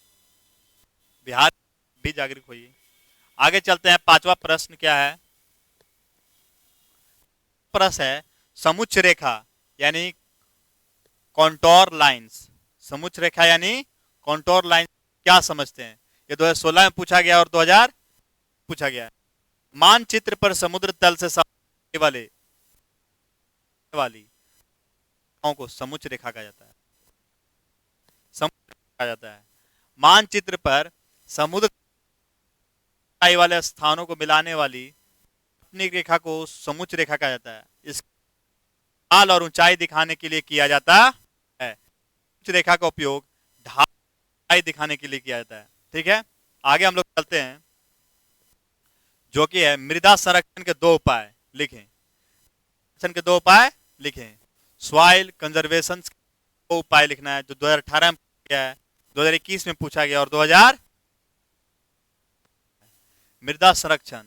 बिहार भी जागरूक हुई। आगे चलते हैं, पांचवा प्रश्न क्या है? प्रश्न है समुच्च रेखा यानी कॉन्टोर लाइंस। समुच्च रेखा यानी कॉन्टोर लाइंस क्या समझते हैं? ये 2016 में पूछा गया और 2000 पूछा गया। मानचित्र पर समुद्र तल से वाले वाली को समुच्च रेखा कहा जाता है। समुद्र कहा जाता है। मानचित्र पर समुद्र वाले स्थानों को मिलाने वाली अपनी रेखा को समुच्च रेखा कहा जाता है। इस ढाल और ऊंचाई दिखाने के लिए किया जाता है। समुच्च रेखा का उपयोग ढाल दिखाने के लिए किया जाता है। ठीक है, आगे हम लोग चलते हैं, जो कि है मृदा संरक्षण के 2 उपाय लिखें। संरक्षण के 2 उपाय लिखें। सॉइल कंजर्वेशन 2 उपाय लिखना है, जो 2018 में पूछा गया है, 2021 में पूछा गया और 2000। मृदा संरक्षण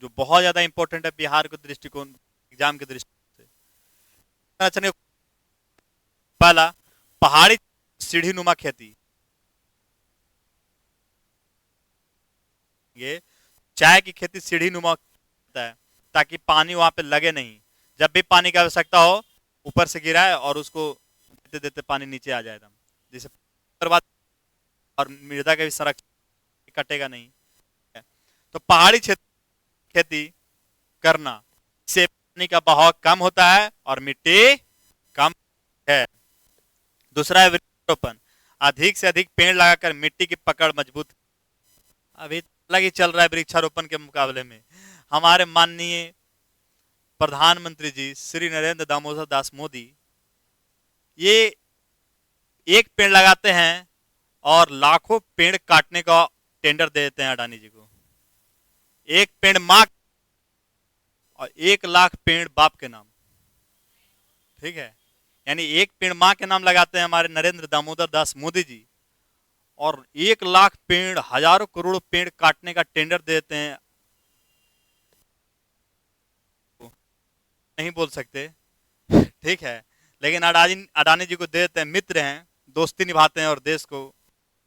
जो बहुत ज्यादा इंपॉर्टेंट है बिहार के दृष्टिकोण, एग्जाम के दृष्टिकोण से। संरक्षण पहला, पहाड़ी सीढ़ी नुमा खेती। ये चाय की खेती सीढ़ी नुमा होता है ताकि पानी वहां पे लगे नहीं। जब भी पानी की आवश्यकता हो ऊपर से गिराए और उसको देते देते पानी नीचे आ जाए, जिससे और मृदा का भी संरक्षण कटेगा नहीं। तो पहाड़ी क्षेत्र खेती करना से पानी का बहाव कम होता है और मिट्टी कम है। दूसरा है वृक्षारोपण। अधिक से अधिक पेड़ लगाकर मिट्टी की पकड़ मजबूत। अभी अलग ही चल रहा है वृक्षारोपण के मुकाबले में। हमारे माननीय प्रधानमंत्री जी श्री नरेंद्र दामोदर दास मोदी ये एक पेड़ लगाते हैं और लाखों पेड़ काटने का टेंडर दे देते हैं अडानी जी को। एक पेड़ मां और 1 लाख पेड़ बाप के नाम। ठीक है, यानी एक पेड़ मां के नाम लगाते हैं हमारे नरेंद्र दामोदर दास मोदी जी, और 1 लाख पेड़, हजारों करोड़ पेड़ काटने का टेंडर देते हैं। नहीं बोल सकते, ठीक है, लेकिन अडानी जी को दे देते हैं। मित्र हैं, दोस्ती निभाते हैं और देश को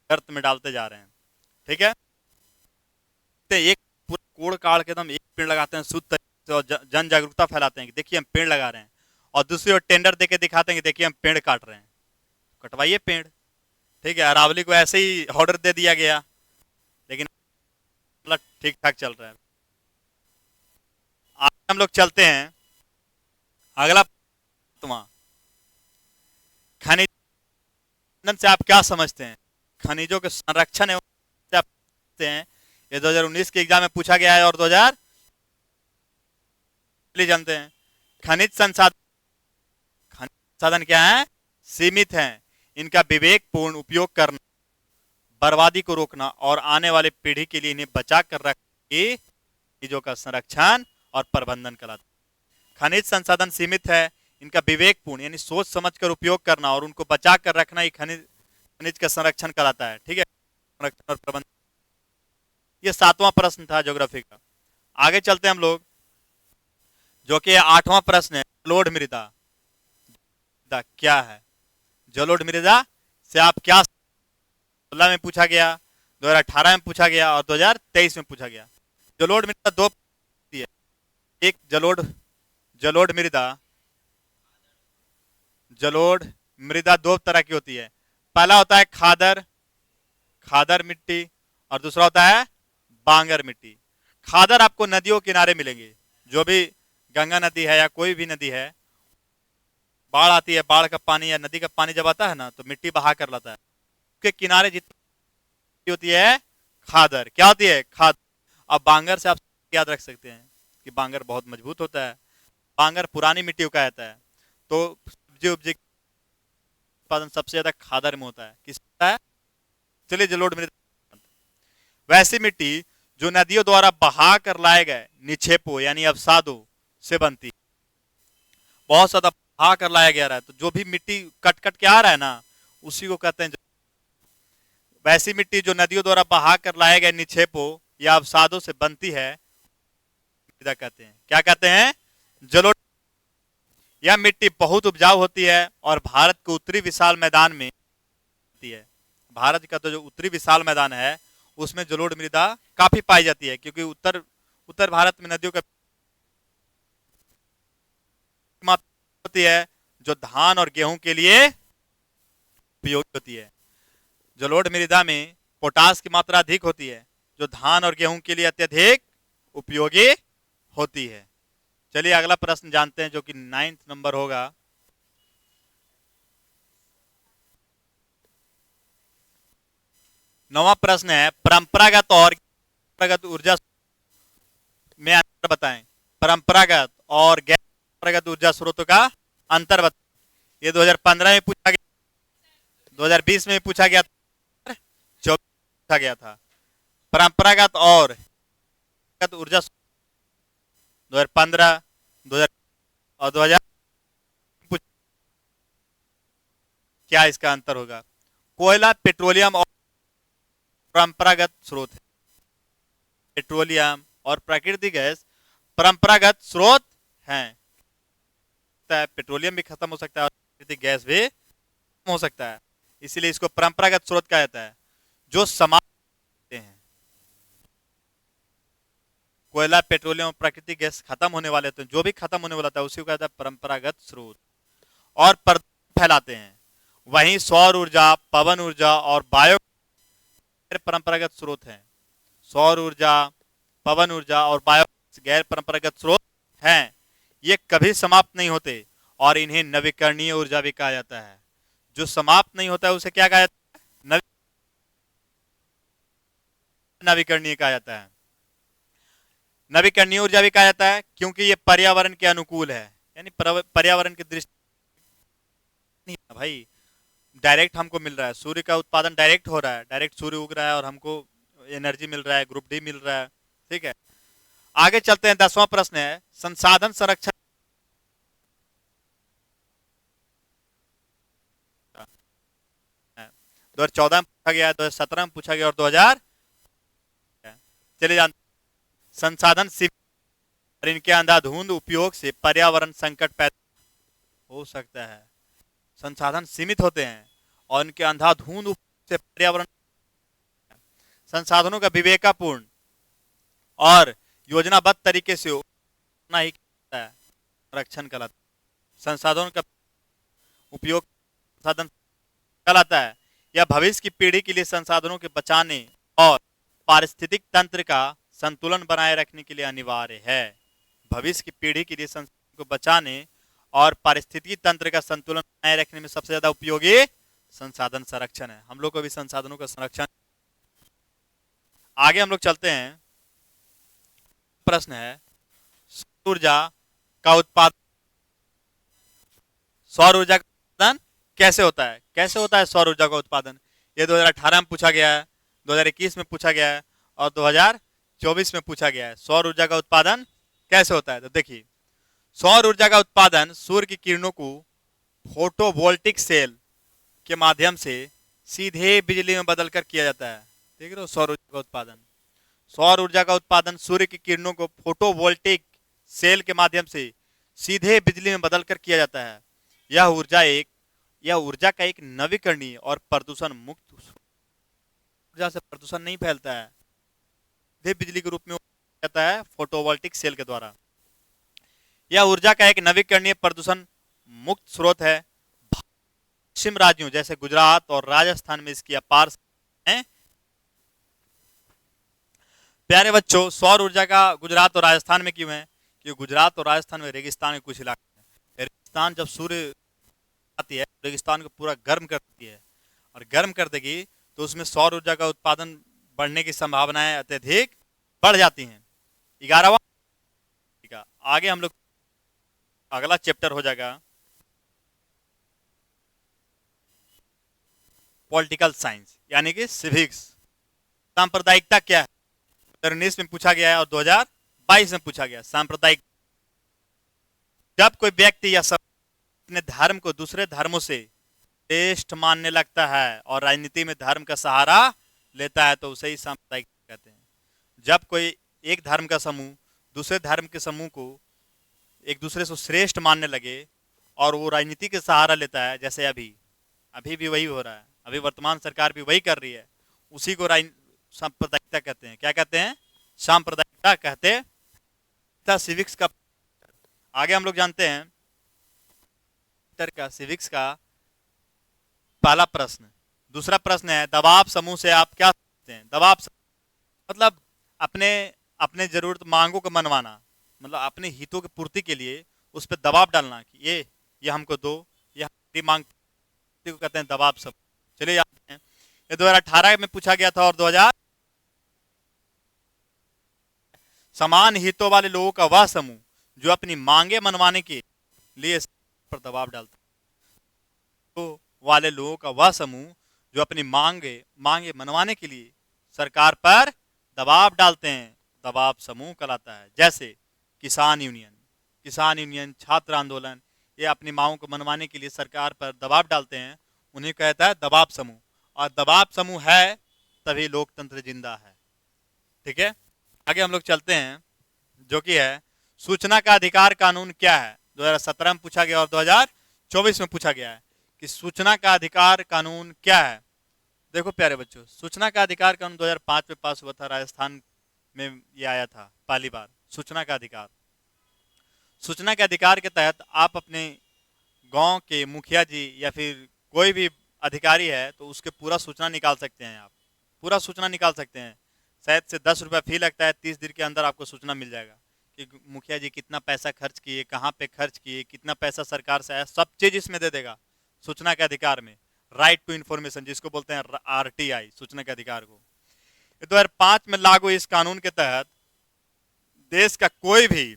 गर्त में डालते जा रहे हैं। ठीक है, एक पूरा कोड़ काड़ के एकदम एक पेड़ लगाते हैं शुद्ध तरीके से और जन जागरूकता फैलाते हैं कि देखिए हम पेड़ लगा रहे हैं, और दूसरी ओर टेंडर देके दिखाते हैं कि देखिए हम पेड़ काट रहे हैं। कटवाइए पेड़। ठीक है, अरावली को ऐसे ही ऑर्डर दे दिया गया, लेकिन ठीक ठाक चल रहा है। आगे हम लोग चलते हैं, अगला खनिज से आप क्या समझते हैं? खनिजों के संरक्षण एवं से आप समझते हैं? ये 2019 के एग्जाम में पूछा गया है और 2000 जानते हैं। खनिज संसाधन क्या है? सीमित हैं। इनका विवेकपूर्ण उपयोग करना, बर्बादी को रोकना और आने वाले पीढ़ी के लिए इन्हें बचा कर रखना चीजों का संरक्षण और प्रबंधन कराता है। खनिज संसाधन सीमित है, इनका विवेकपूर्ण यानी सोच समझकर उपयोग करना और उनको बचा कर रखना ही खनिज का संरक्षण कराता है। ठीक है, संरक्षण और प्रबंधन। ये 7वां प्रश्न था ज्योग्राफी का। आगे चलते हैं हम लोग, जो कि 8वां प्रश्न है, जलोढ़ मृदा क्या है? जलोढ़ मृदा से आप क्या 2016 में पूछा गया, 2018 में पूछा गया और 2023 में पूछा गया। जलोढ़ मृदा 2 है। एक जलोढ़ मृदा 2 तरह की होती है। पहला होता है खादर मिट्टी और दूसरा होता है बांगर मिट्टी। खादर आपको नदियों के किनारे मिलेंगे, जो भी गंगा नदी है या कोई भी नदी है, बाढ़ आती है, बाढ़ का पानी या नदी का पानी जब आता है ना तो मिट्टी बहा कर लाता है, उसके किनारे जितनी होती है खादर। क्या होती है? खादर। अब बांगर से आप याद रख सकते हैं कि बांगर बहुत मजबूत होता है। बांगर पुरानी मिट्टी को कहता है, तो सब्जी उत्पादन सबसे ज्यादा खादर में होता है। किस होता है? चलिए जलोढ़ मृदा। वैसी मिट्टी जो नदियों द्वारा बहा कर लाए गए निक्षेपों यानी अवसादों से बनती, बहुत ज्यादा बहा कर लाया गया रहा है, तो जो भी मिट्टी कट कट के आ रहा है ना, उसी को कहते हैं। वैसी मिट्टी जो नदियों द्वारा बहा कर लाए गए निक्षेपों या अवसादों से बनती है, मृदा कहते हैं। क्या कहते हैं? जलोढ़। यह मिट्टी बहुत उपजाऊ होती है और भारत के उत्तरी विशाल मैदान में होती है। भारत का तो जो उत्तरी विशाल मैदान है उसमें जलोढ़ मृदा काफी पाई जाती है, क्योंकि उत्तर उत्तर भारत में नदियों का मात्रा होती है जो धान और गेहूं के लिए उपयोगी होती है। जलोढ़ मृदा में पोटास की मात्रा अधिक होती है जो धान और गेहूं के लिए अत्यधिक उपयोगी होती है। चलिए अगला प्रश्न जानते हैं जो कि 9th नंबर होगा। नौवां प्रश्न है, परंपरागत और परंपरागत ऊर्जा में अंतर बताएं। परंपरागत और गैर परंपरागत ऊर्जा स्रोतों का अंतर बताएं। ये 2015 में पूछा गया, 2020 में पूछा गया, 2024 में पूछा गया था। परंपरागत और ऊर्जा 2015, 2000 और 2000 क्या इसका अंतर होगा? कोयला, पेट्रोलियम और परंपरागत स्रोत है। पेट्रोलियम और प्राकृतिक गैस परंपरागत स्रोत हैं। पेट्रोलियम भी खत्म हो सकता है और प्राकृतिक गैस भी खत्म हो सकता है, इसीलिए इसको परंपरागत स्रोत कहा जाता है जो समाप्त हैं। कोयला, पेट्रोलियम और प्राकृतिक गैस खत्म होने वाले होते हैं, जो भी खत्म होने वाला था उसी को कहता है परंपरागत स्रोत, और प्रदूषण फैलाते हैं। वहीं सौर ऊर्जा, पवन ऊर्जा और बायो गैर परंपरागत स्रोत हैं। सौर ऊर्जा, पवन ऊर्जा और बायो गैर परंपरागत स्रोत हैं। ये कभी समाप्त नहीं होते और इन्हें नवीकरणीय ऊर्जा भी कहा जाता है। जो समाप्त नहीं होता है उसे क्या कहा जाता है? नवीकरणीय कहा जाता है। नवीकरणीय ऊर्जा भी कहा जाता है क्योंकि ये पर्यावरण के अनुकूल है, यानी पर्यावरण की दृष्टि नहीं है भाई, डायरेक्ट हमको मिल रहा है, सूर्य का उत्पादन डायरेक्ट हो रहा है, डायरेक्ट सूर्य उग रहा है और हमको एनर्जी मिल रहा है, ग्रुप डी मिल रहा है। ठीक है, आगे चलते हैं। 10वां प्रश्न है, संसाधन संरक्षण 2014 में पूछा गया, 2017 में पूछा गया और 2000। चलिए जानते, संसाधन सीमित और इनके अंधाधुंध उपयोग से पर्यावरण संकट पैदा हो सकता है। संसाधन सीमित होते हैं और इनके अंधाधुंध उपयोग से पर्यावरण, संसाधनों का विवेकपूर्ण और योजनाबद्ध तरीके से उपयोग ही संरक्षण कहलाता है। संसाधनों का उपयोग संसाधन कहलाता है। यह भविष्य की पीढ़ी के लिए संसाधनों के बचाने और पारिस्थितिक तंत्र का संतुलन बनाए रखने के लिए अनिवार्य है। भविष्य की पीढ़ी के लिए संसाधनों को बचाने और पारिस्थितिकी तंत्र का संतुलन बनाए रखने में सबसे ज्यादा उपयोगी संसाधन संरक्षण है। हम लोग को भी संसाधनों का संरक्षण। आगे हम लोग चलते हैं। प्रश्न है, सौर ऊर्जा का उत्पादन, सौर ऊर्जा का उत्पादन कैसे होता है? कैसे होता है सौर ऊर्जा का उत्पादन? ये 2018 में पूछा गया है, 2021 में पूछा गया है और 2024 में पूछा गया है। सौर ऊर्जा का उत्पादन कैसे होता है? तो देखिए, सौर ऊर्जा का उत्पादन सूर्य की किरणों को फोटोवोल्टिक सेल के माध्यम से सीधे बिजली में बदलकर किया जाता है। देख रहे हो, सौर ऊर्जा का उत्पादन, सौर ऊर्जा का उत्पादन सूर्य की किरणों को फोटोवोल्टिक सेल के माध्यम से सीधे बिजली में बदलकर किया जाता है। यह ऊर्जा का एक नवीकरणीय और प्रदूषण मुक्त ऊर्जा से प्रदूषण नहीं फैलता है, सीधे बिजली के रूप में जाता है फोटोवोल्टिक सेल के द्वारा। यह ऊर्जा का एक नवीकरणीय प्रदूषण मुक्त स्रोत है। पश्चिम राज्यों जैसे गुजरात और राजस्थान में इसकी अपार है। प्यारे बच्चों, सौर ऊर्जा का गुजरात और राजस्थान में क्यों है? क्योंकि गुजरात और राजस्थान में रेगिस्तान के कुछ इलाके हैं। रेगिस्तान जब सूर्य आती है रेगिस्तान को पूरा गर्म कर देती है, और गर्म कर देगी तो उसमें सौर ऊर्जा का उत्पादन बढ़ने की संभावनाएं अत्यधिक बढ़ जाती हैं। 11वां आगे हम लोग अगला चैप्टर हो जाएगा पॉलिटिकल साइंस, यानी कि सिविक्स। सांप्रदायिकता क्या है? 2019 में पूछा गया है और 2022 में पूछा गया। सांप्रदायिक, जब कोई व्यक्ति या सब अपने धर्म को दूसरे धर्मों से श्रेष्ठ मानने लगता है और राजनीति में धर्म का सहारा लेता है तो उसे ही सांप्रदायिक कहते हैं। जब कोई एक धर्म का समूह दूसरे धर्म के समूह को एक दूसरे से श्रेष्ठ मानने लगे और वो राजनीति के सहारा लेता है, जैसे अभी अभी भी वही हो रहा है, अभी वर्तमान सरकार भी वही कर रही है, उसी को सांप्रदायिकता कहते हैं। क्या कहते हैं? सांप्रदायिकता कहते हैं। सिविक्स का आगे हम लोग जानते हैं का सिविक्स का पहला प्रश्न। दूसरा प्रश्न है दबाव समूह से आप क्या समझते हैं? दबाव मतलब अपने अपने जरूरत मांगों को मनवाना, मतलब अपने हितों की पूर्ति के लिए उस पर दबाव डालना कि ये हमको दो, ये हमारी मांग को कहते हैं दबाव समूह। चलिए याद हैं, ये 2018 में पूछा गया था और 2000 समान हितों वाले लोगों का वह समूह जो अपनी मांगे मनवाने के लिए पर दबाव डालता है। तो वाले लोगों का वह समूह जो अपनी मांगे मनवाने के लिए सरकार पर दबाव डालते हैं, दबाव समूह कहलाता है। जैसे किसान यूनियन, छात्र आंदोलन, ये अपनी मांगों को मनवाने के लिए सरकार पर दबाव डालते हैं, उन्हें कहता है दबाव समूह। और दबाव समूह है तभी लोकतंत्र जिंदा है। ठीक है, आगे हम लोग चलते हैं, जो कि है सूचना का अधिकार कानून क्या है। 2017 में पूछा गया और 2024 में पूछा गया है कि सूचना का अधिकार कानून क्या है। देखो प्यारे बच्चों, सूचना का अधिकार कानून 2005 में पास हुआ था, राजस्थान में ये आया था पहली बार। सूचना का अधिकार, सूचना के अधिकार के तहत आप अपने गांव के मुखिया जी या फिर कोई भी अधिकारी है तो उसके पूरा सूचना निकाल सकते हैं। आप पूरा सूचना निकाल सकते हैं। शायद से 10 रुपया फी लगता है, 30 दिन के अंदर आपको सूचना मिल जाएगा कि मुखिया जी कितना पैसा खर्च किए, कहाँ पे खर्च किए, कितना पैसा सरकार से आया, सब चीज इसमें दे देगा सूचना के अधिकार में। राइट टू इन्फॉर्मेशन जिसको बोलते हैं RTI, सूचना के अधिकार को 2005 में लागू इस कानून के तहत देश का कोई भी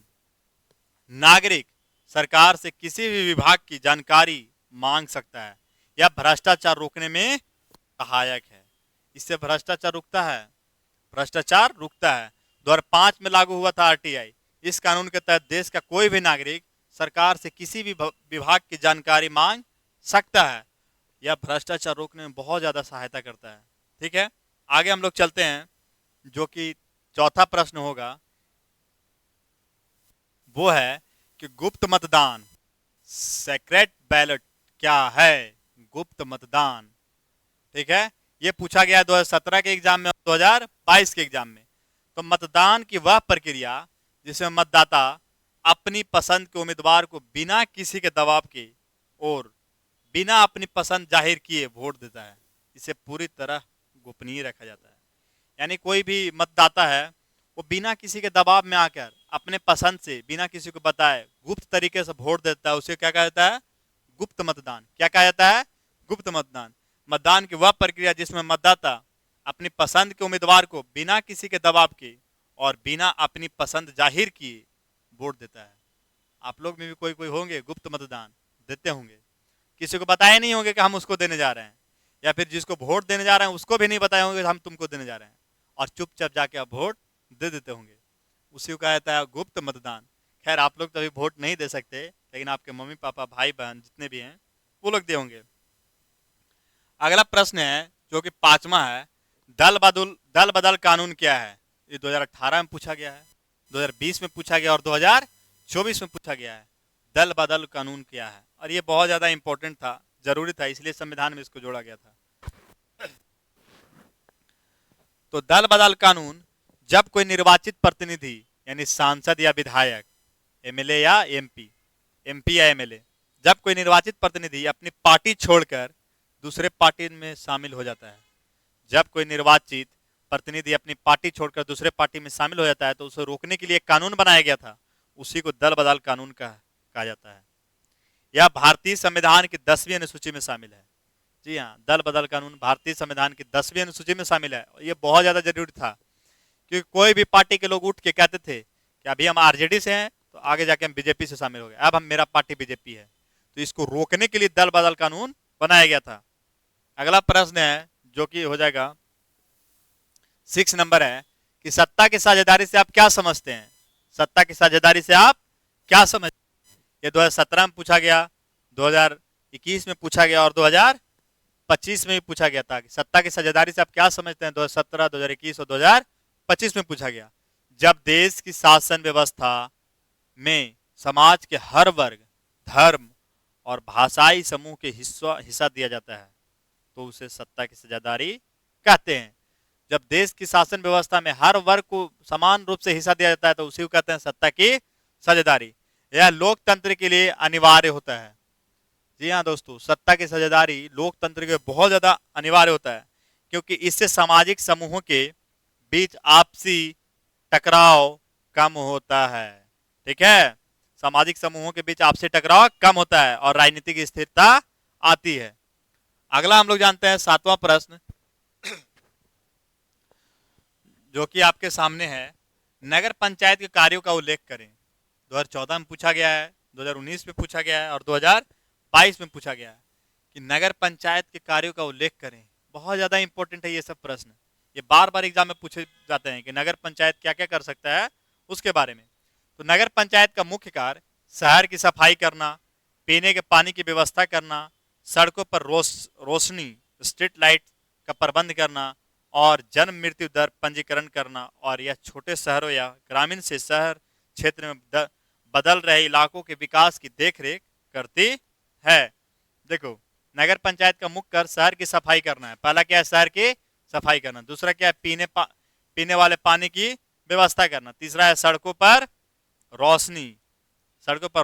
नागरिक सरकार से किसी भी विभाग की जानकारी मांग सकता है। यह भ्रष्टाचार रोकने में सहायक है। इससे भ्रष्टाचार रुकता है, 2005 में लागू हुआ था RTI। इस कानून के तहत देश का कोई भी नागरिक सरकार से किसी भी विभाग की जानकारी मांग सकता है। यह भ्रष्टाचार रोकने में बहुत ज्यादा सहायता करता है। ठीक है, आगे हम लोग चलते हैं, जो कि चौथा प्रश्न होगा, वो है कि गुप्त मतदान, सीक्रेट बैलेट क्या है? गुप्त मतदान। ठीक है, ये पूछा गया 2017 के एग्जाम में और 2022 के एग्जाम में। तो मतदान की वह प्रक्रिया जिसमें मतदाता अपनी पसंद के उम्मीदवार को बिना किसी के दबाव के और बिना अपनी पसंद जाहिर किए वोट देता है, इसे पूरी तरह गोपनीय रखा जाता है। यानी कोई भी मतदाता है वो बिना किसी के दबाव में आकर अपने पसंद से बिना किसी को बताए गुप्त तरीके से वोट देता है, उसे क्या कहा जाता है? गुप्त मतदान। क्या कहा जाता है? गुप्त मतदान। मतदान की वह प्रक्रिया जिसमें मतदाता अपनी पसंद के उम्मीदवार को बिना किसी के दबाव के और बिना अपनी पसंद जाहिर किए वोट देता है। आप लोग में भी कोई कोई होंगे गुप्त मतदान देते होंगे, किसी को बताए नहीं होंगे कि हम उसको देने जा रहे हैं, या फिर जिसको वोट देने जा रहे हैं उसको भी नहीं बताए होंगे कि हम तुमको देने जा रहे हैं, और चुपचाप जाके आप वोट दे देते होंगे। उसी को कहा जाता है गुप्त मतदान। खैर आप लोग तो अभी वोट नहीं दे सकते, लेकिन आपके मम्मी पापा भाई बहन जितने भी हैं वो लोग दे होंगे। अगला प्रश्न है जो कि 5वां है, दल बदल कानून क्या है? ये 2018 में पूछा गया है, 2020 में पूछा गया और 2024 में पूछा गया है। दल बदल कानून क्या है? और ये बहुत ज्यादा इंपॉर्टेंट था, जरूरी था, इसलिए संविधान में इसको जोड़ा गया था। तो दल बदल कानून जब कोई निर्वाचित प्रतिनिधि यानी सांसद या विधायक, MLA या MP या MLA, जब कोई निर्वाचित प्रतिनिधि अपनी पार्टी छोड़कर दूसरे पार्टी में शामिल हो जाता है, जब कोई निर्वाचित प्रतिनिधि अपनी पार्टी छोड़कर दूसरे पार्टी में शामिल हो जाता है तो उसे रोकने के लिए एक कानून बनाया गया था, उसी को दल बदल कानून कहा जाता है। यह भारतीय संविधान की 10वीं अनुसूची में शामिल है। जी हाँ, दल बदल कानून भारतीय संविधान की 10वीं अनुसूची में शामिल है। और ये बहुत ज्यादा जरूरी था, क्योंकि कोई भी पार्टी के लोग उठ के कहते थे कि अभी हम RJD से हैं तो आगे जाके हम BJP से शामिल हो गए, अब हम मेरा पार्टी BJP है। तो इसको रोकने के लिए दल बदल कानून बनाया गया था। अगला प्रश्न है जो कि हो जाएगा 6 नंबर है कि सत्ता की साझेदारी से आप क्या समझते हैं? सत्ता की साझेदारी से आप क्या समझते हैं? ये 2017 में पूछा गया, 2021 में पूछा गया और 2025 में भी पूछा गया था कि सत्ता की साझेदारी से आप क्या समझते हैं? 2017, 2021 और 2025 2025 में पूछा गया, जब देश की शासन व्यवस्था में समाज के हर वर्ग, धर्म और भाषाई समूह के हिस्सा दिया जाता है तो उसे सत्ता की साझेदारी कहते हैं। जब देश की शासन व्यवस्था में हर वर्ग को समान रूप से हिस्सा दिया जाता है तो उसी को कहते हैं सत्ता की साझेदारी। यह लोकतंत्र के लिए अनिवार्य होता है। जी हाँ दोस्तों, सत्ता की साझेदारी लोकतंत्र के बहुत ज्यादा अनिवार्य होता है, क्योंकि इससे सामाजिक समूहों के बीच आपसी टकराव कम होता है। ठीक है, सामाजिक समूहों के बीच आपसी टकराव कम होता है और राजनीतिक स्थिरता आती है। अगला हम लोग जानते हैं 7वां प्रश्न, जो कि आपके सामने है। नगर पंचायत के कार्यों का उल्लेख करें। 2014 में पूछा गया है, 2019 में पूछा गया है और 2022 में पूछा गया है कि नगर पंचायत के कार्यों का उल्लेख करें। बहुत ज्यादा इंपॉर्टेंट है ये सब प्रश्न, ये बार बार एग्जाम में पूछे जाते हैं कि नगर पंचायत क्या क्या कर सकता है उसके बारे में। तो नगर पंचायत का मुख्य कार्य शहर की सफाई करना, पीने के पानी की व्यवस्था करना, सड़कों पर रोशनी स्ट्रीट लाइट का प्रबंध करना और जन्म मृत्यु दर पंजीकरण करना, और यह छोटे शहरों या ग्रामीण से शहर क्षेत्र में बदल रहे इलाकों के विकास की देखरेख करती है। देखो, नगर पंचायत का मुख्य कार्य शहर की सफाई करना है। पहला क्या है? शहर की सफाई करना। दूसरा क्या है? पीने वाले पानी की व्यवस्था करना। तीसरा है सड़कों पर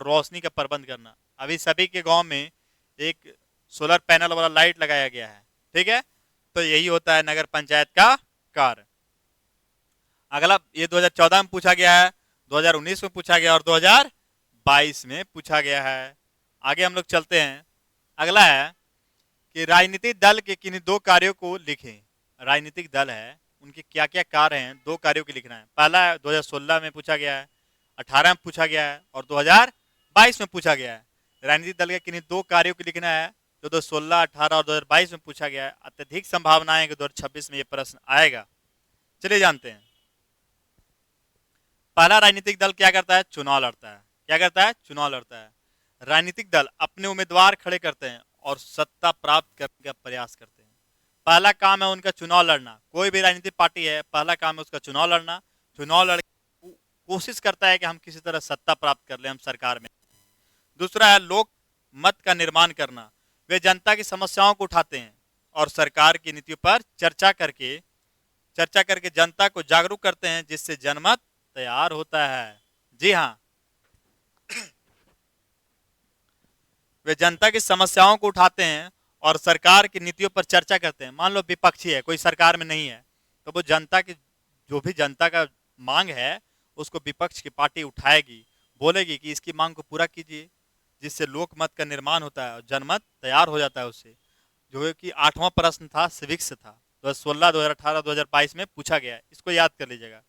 रोशनी का प्रबंध करना। अभी सभी के गांव में एक सोलर पैनल वाला लाइट लगाया गया है। ठीक है, तो यही होता है नगर पंचायत का कार्य। अगला, ये 2014 में पूछा गया है, 2019 में पूछा गया और 2022 में पूछा गया है। आगे हम लोग चलते हैं। अगला है कि राजनीतिक दल के किन्हीं दो कार्यों को लिखें। राजनीतिक दल है, उनके क्या क्या कार्य हैं, दो कार्यों की लिखना है। पहला है 2016 में पूछा गया है, 18 में पूछा गया है और 2022 में पूछा गया है। राजनीतिक दल के किन्हीं दो कार्यों की लिखना है जो 2016, 18 और 2022 में पूछा गया है। अत्यधिक संभावना है कि 2026 में यह प्रश्न आएगा। चलिए जानते हैं। पहला राजनीतिक दल क्या करता है? चुनाव लड़ता है। क्या करता है? चुनाव लड़ता है। राजनीतिक दल अपने उम्मीदवार खड़े करते हैं और सत्ता प्राप्त करने का प्रयास करते हैं। पहला काम है उनका चुनाव लड़ना। कोई भी राजनीतिक पार्टी है, पहला काम है उसका चुनाव लड़ना। चुनाव लड़ कोशिश करता है कि हम किसी तरह सत्ता प्राप्त कर ले, हम सरकार में। दूसरा है लोक मत का निर्माण करना। वे जनता की समस्याओं को उठाते हैं और सरकार की नीतियों पर चर्चा करके जनता को जागरूक करते हैं, जिससे जनमत तैयार होता है। जी हाँ, वे जनता की समस्याओं को उठाते हैं और सरकार की नीतियों पर चर्चा करते हैं। मान लो विपक्षी है, कोई सरकार में नहीं है, तो वो जनता की जो भी जनता का मांग है उसको विपक्ष की पार्टी उठाएगी, बोलेगी कि इसकी मांग को पूरा कीजिए, जिससे लोक मत का निर्माण होता है और जनमत तैयार हो जाता है उससे। जो कि 8वां प्रश्न था, सिविक्स था, 2016, 2018, 2022 में पूछा गया है। इसको याद कर लीजिएगा।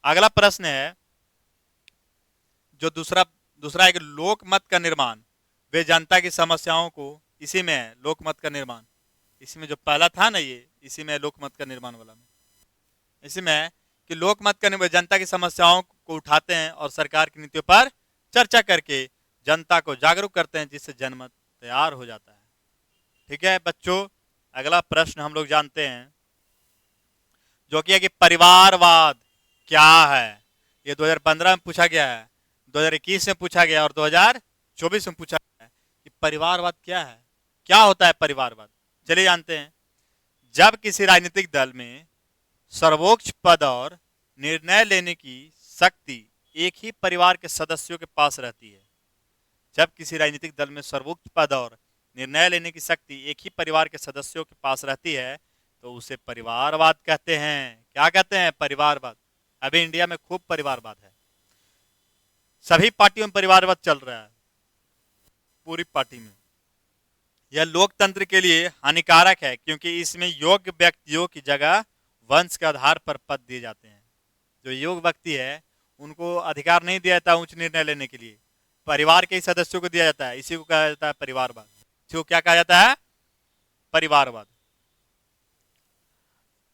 अगला प्रश्न है जो दूसरा है कि लोक मत का निर्माण। वे जनता की समस्याओं को, इसी में है लोक मत का निर्माण। इसी में जो पहला था ना, ये इसी में लोक मत का निर्माण वाला में, इसी में है कि लोक मत का निर्माण जनता की समस्याओं को उठाते हैं और सरकार की नीतियों पर चर्चा करके जनता को जागरूक करते हैं, जिससे जनमत तैयार हो जाता है। ठीक है बच्चों, अगला प्रश्न हम लोग जानते हैं जो कि है कि परिवारवाद क्या है। ये 2015 में पूछा गया है, 2021 में पूछा गया और 2024 में पूछा गया है कि परिवारवाद क्या है, क्या होता है परिवारवाद। चलिए जानते हैं। जब किसी राजनीतिक दल में सर्वोच्च पद और निर्णय लेने की शक्ति एक ही परिवार के सदस्यों के पास रहती है। जब किसी राजनीतिक दल में सर्वोच्च पद और निर्णय लेने की शक्ति एक ही परिवार के सदस्यों के पास रहती है तो उसे परिवारवाद कहते हैं। क्या कहते हैं? परिवारवाद। अभी इंडिया में खूब परिवारवाद है, सभी पार्टियों में परिवारवाद चल रहा है, पूरी पार्टी में। यह लोकतंत्र के लिए हानिकारक है क्योंकि इसमें योग्य व्यक्तियों की जगह वंश के आधार पर पद दिए जाते हैं। जो योग्य व्यक्ति है उनको अधिकार नहीं दिया जाता उच्च निर्णय लेने के लिए, परिवार के ही सदस्यों को दिया जाता है। इसी को कहा जाता है परिवारवाद। इसको क्या कहा जाता है? परिवारवाद।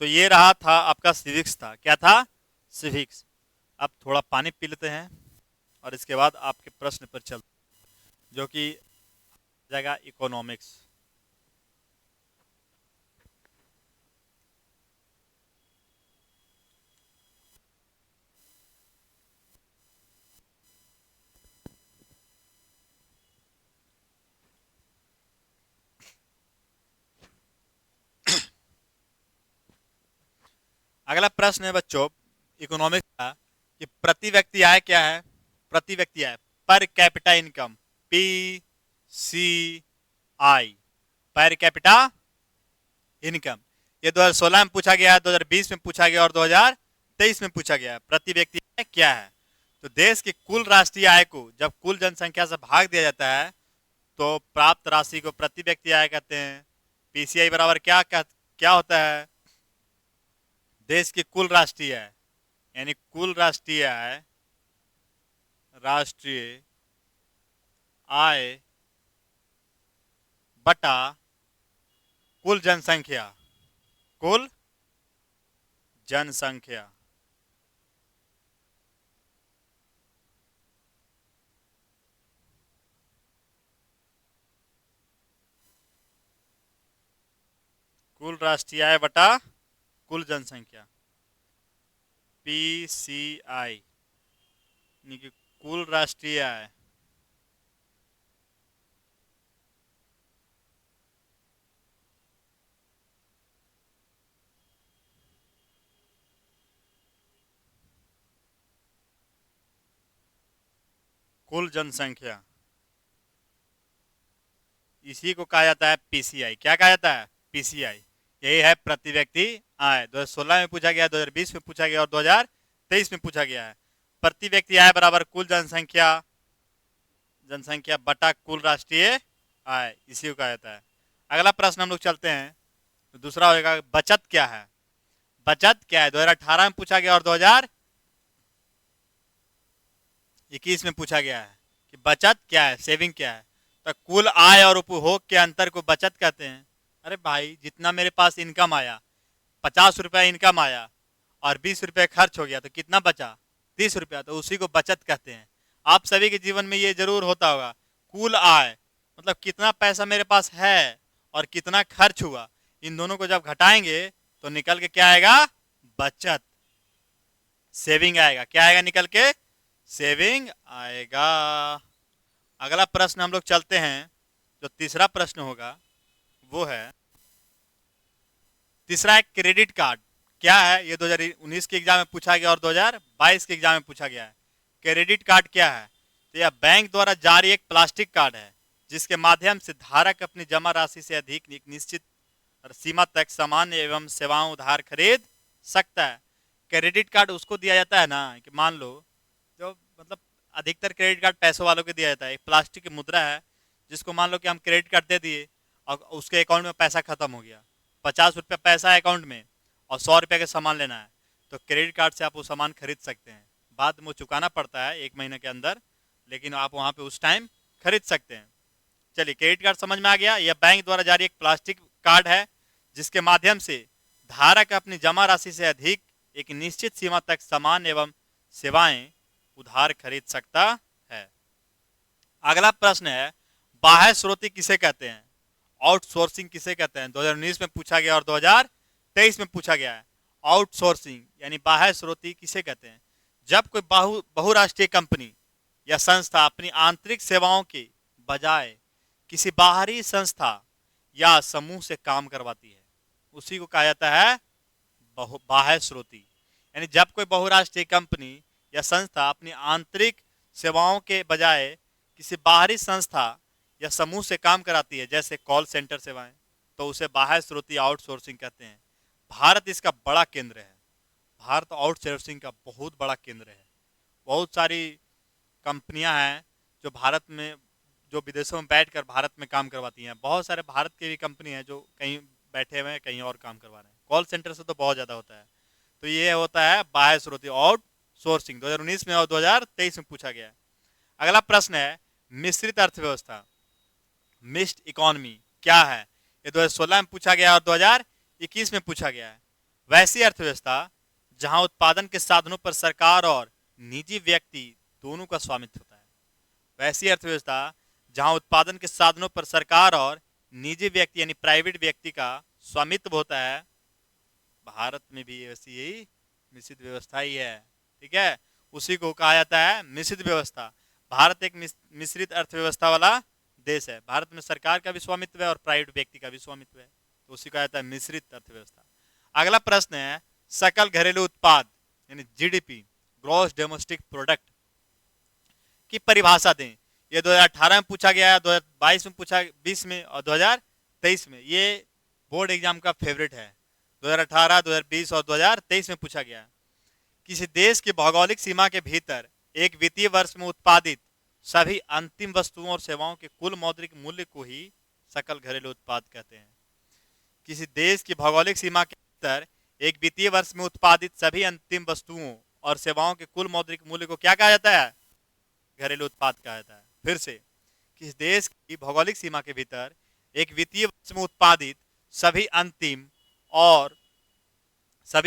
तो ये रहा था आपका सिविक्स था। क्या था? सिविक्स। अब थोड़ा पानी पी लेते हैं और इसके बाद आपके प्रश्न पर चलते हैं, जो कि जाएगा इकोनॉमिक्स। अगला प्रश्न है बच्चों इकोनॉमिक्स का कि प्रति व्यक्ति आय क्या है। प्रति व्यक्ति आय per capita income, P C I, per capita income. ये 2016 में पूछा गया है, 2020 में पूछा गया और 2023 में पूछा गया है। प्रति व्यक्ति आय क्या है? तो देश की कुल राष्ट्रीय आय को जब कुल जनसंख्या से भाग दिया जाता है तो प्राप्त राशि को प्रति व्यक्ति आय कहते हैं। पीसीआई बराबर क्या होता है? देश की कुल राष्ट्रीय आय, यानी कुल राष्ट्रीय आय, राष्ट्रीय आय बटा कुल जनसंख्या, कुल जनसंख्या। कुल राष्ट्रीय आय बटा कुल जनसंख्या, पीसीआई, यानी कि कुल राष्ट्रीय आय कुल जनसंख्या, इसी को कहा जाता है पीसीआई। क्या कहा जाता है? पीसीआई। यही है प्रति व्यक्ति आय। 2016 में पूछा गया, 2020 में पूछा गया और 2023 में पूछा गया है। प्रति व्यक्ति आय बराबर कुल जनसंख्या, जनसंख्या बटा कुल राष्ट्रीय आय, इसी को कहा जाता है। अगला प्रश्न हम लोग चलते हैं, तो दूसरा होगा बचत क्या है। बचत क्या है? 2018 में पूछा गया और 2021 में पूछा गया है कि बचत क्या है, सेविंग क्या है। तो कुल आय और उपभोग के अंतर को बचत कहते हैं। अरे भाई, जितना मेरे पास इनकम आया, 50 रुपया इनकम आया और 20 रुपये खर्च हो गया, तो कितना बचा? 30 रुपया, तो उसी को बचत कहते हैं। आप सभी के जीवन में ये जरूर होता होगा। कुल आय मतलब कितना पैसा मेरे पास है और कितना खर्च हुआ, इन दोनों को जब घटाएंगे तो निकल के क्या आएगा? बचत, सेविंग आएगा। क्या आएगा निकल के? सेविंग आएगा। अगला प्रश्न हम लोग चलते हैं, जो तीसरा प्रश्न होगा वो है, तीसरा है क्रेडिट कार्ड क्या है। ये 2019 के एग्जाम में पूछा गया और 2022 के एग्जाम में पूछा गया है। क्रेडिट कार्ड क्या है? तो यह बैंक द्वारा जारी एक प्लास्टिक कार्ड है जिसके माध्यम से धारक अपनी जमा राशि से अधिक एक निश्चित सीमा तक सामान एवं सेवाओं उधार खरीद सकता है। क्रेडिट कार्ड उसको दिया जाता है ना कि मान लो, जो मतलब अधिकतर क्रेडिट कार्ड पैसों वालों को दिया जाता है। एक प्लास्टिक की मुद्रा है जिसको मान लो कि हम क्रेडिट कार्ड दे दिए और उसके अकाउंट में पैसा खत्म हो गया, 50 रुपया पैसा है अकाउंट में और 100 रुपये का सामान लेना है, तो क्रेडिट कार्ड से आप वो सामान खरीद सकते हैं। बाद में वो चुकाना पड़ता है 1 महीने के अंदर, लेकिन आप वहाँ पे उस टाइम खरीद सकते हैं। चलिए, क्रेडिट कार्ड समझ में आ गया। यह बैंक द्वारा जारी एक प्लास्टिक कार्ड है जिसके माध्यम से धारक अपनी जमा राशि से अधिक एक निश्चित सीमा तक सामान एवं सेवाएं उधार खरीद सकता है। अगला प्रश्न है, बाह्य स्रोती किसे कहते हैं? आउटसोर्सिंग किसे कहते हैं? 2019 में पूछा गया और 2023 में पूछा गया है। आउटसोर्सिंग यानी बाह्य स्रोती किसे कहते हैं? जब कोई बहुराष्ट्रीय कंपनी या संस्था अपनी आंतरिक सेवाओं के बजाय किसी बाहरी संस्था या समूह से काम करवाती है, उसी को कहा जाता है बाह्य स्रोती। यानी जब कोई बहुराष्ट्रीय कंपनी या संस्था अपनी आंतरिक सेवाओं के बजाय किसी बाहरी संस्था या समूह से काम कराती है, जैसे कॉल सेंटर सेवाएं, तो उसे बाह्य स्रोती आउटसोर्सिंग कहते हैं। भारत इसका बड़ा केंद्र है। भारत आउटसोर्सिंग का बहुत बड़ा केंद्र है। बहुत सारी कंपनियां हैं जो भारत में, जो विदेशों में बैठकर भारत में काम करवाती हैं। बहुत सारे भारत की भी कंपनी हैं जो कहीं बैठे हुए हैं, कहीं और काम करवा रहे हैं। कॉल सेंटर से तो बहुत ज़्यादा होता है। तो ये होता है बाह्य स्रोती आउटसोर्सिंग। 2019 में और 2023 में पूछा गया है। अगला प्रश्न है, मिश्रित अर्थव्यवस्था, मिक्स्ड इकोनॉमी क्या है? ये 2016 में पूछा गया और 2021 में पूछा गया है। वैसी अर्थव्यवस्था जहां उत्पादन के साधनों पर सरकार और निजी व्यक्ति दोनों का स्वामित्व होता है। वैसी अर्थव्यवस्था जहां उत्पादन के साधनों पर सरकार और निजी व्यक्ति यानी प्राइवेट व्यक्ति का स्वामित्व होता है। भारत में भी ऐसी यही मिश्रित व्यवस्था ही है। ठीक है, उसी को कहा जाता है मिश्रित व्यवस्था। भारत एक मिश्रित अर्थव्यवस्था वाला देश है। भारत में सरकार का भी स्वामित्व है और प्राइवेट व्यक्ति का भी स्वामित्व है, तो उसी को कहा जाता है मिश्रित अर्थव्यवस्था। अगला प्रश्न है, सकल घरेलू उत्पाद यानी जीडीपी, ग्रॉस डोमेस्टिक प्रोडक्ट की परिभाषा दें। ये 2018 में पूछा गया है, 2022 में पूछा, 20 में और 2023 में। ये बोर्ड एग्जाम का फेवरेट है। 2018, 2020 और 2023 में पूछा गया। किसी देश की भौगोलिक सीमा के भीतर एक वित्तीय वर्ष में उत्पादित सभी अंतिम वस्तुओं और सेवाओं के कुल मौद्रिक मूल्य को ही सकल घरेलू उत्पाद कहते हैं। किसी देश की भौगोलिक सीमा के भीतर एक वित्तीय वर्ष में उत्पादित सभी अंतिम वस्तुओं और सेवाओं के कुल मौद्रिक मूल्य को क्या कहा जाता है? घरेलू उत्पाद कहा जाता है। फिर से, किसी देश की भौगोलिक सीमा के भीतर एक वित्तीय वर्ष में उत्पादित सभी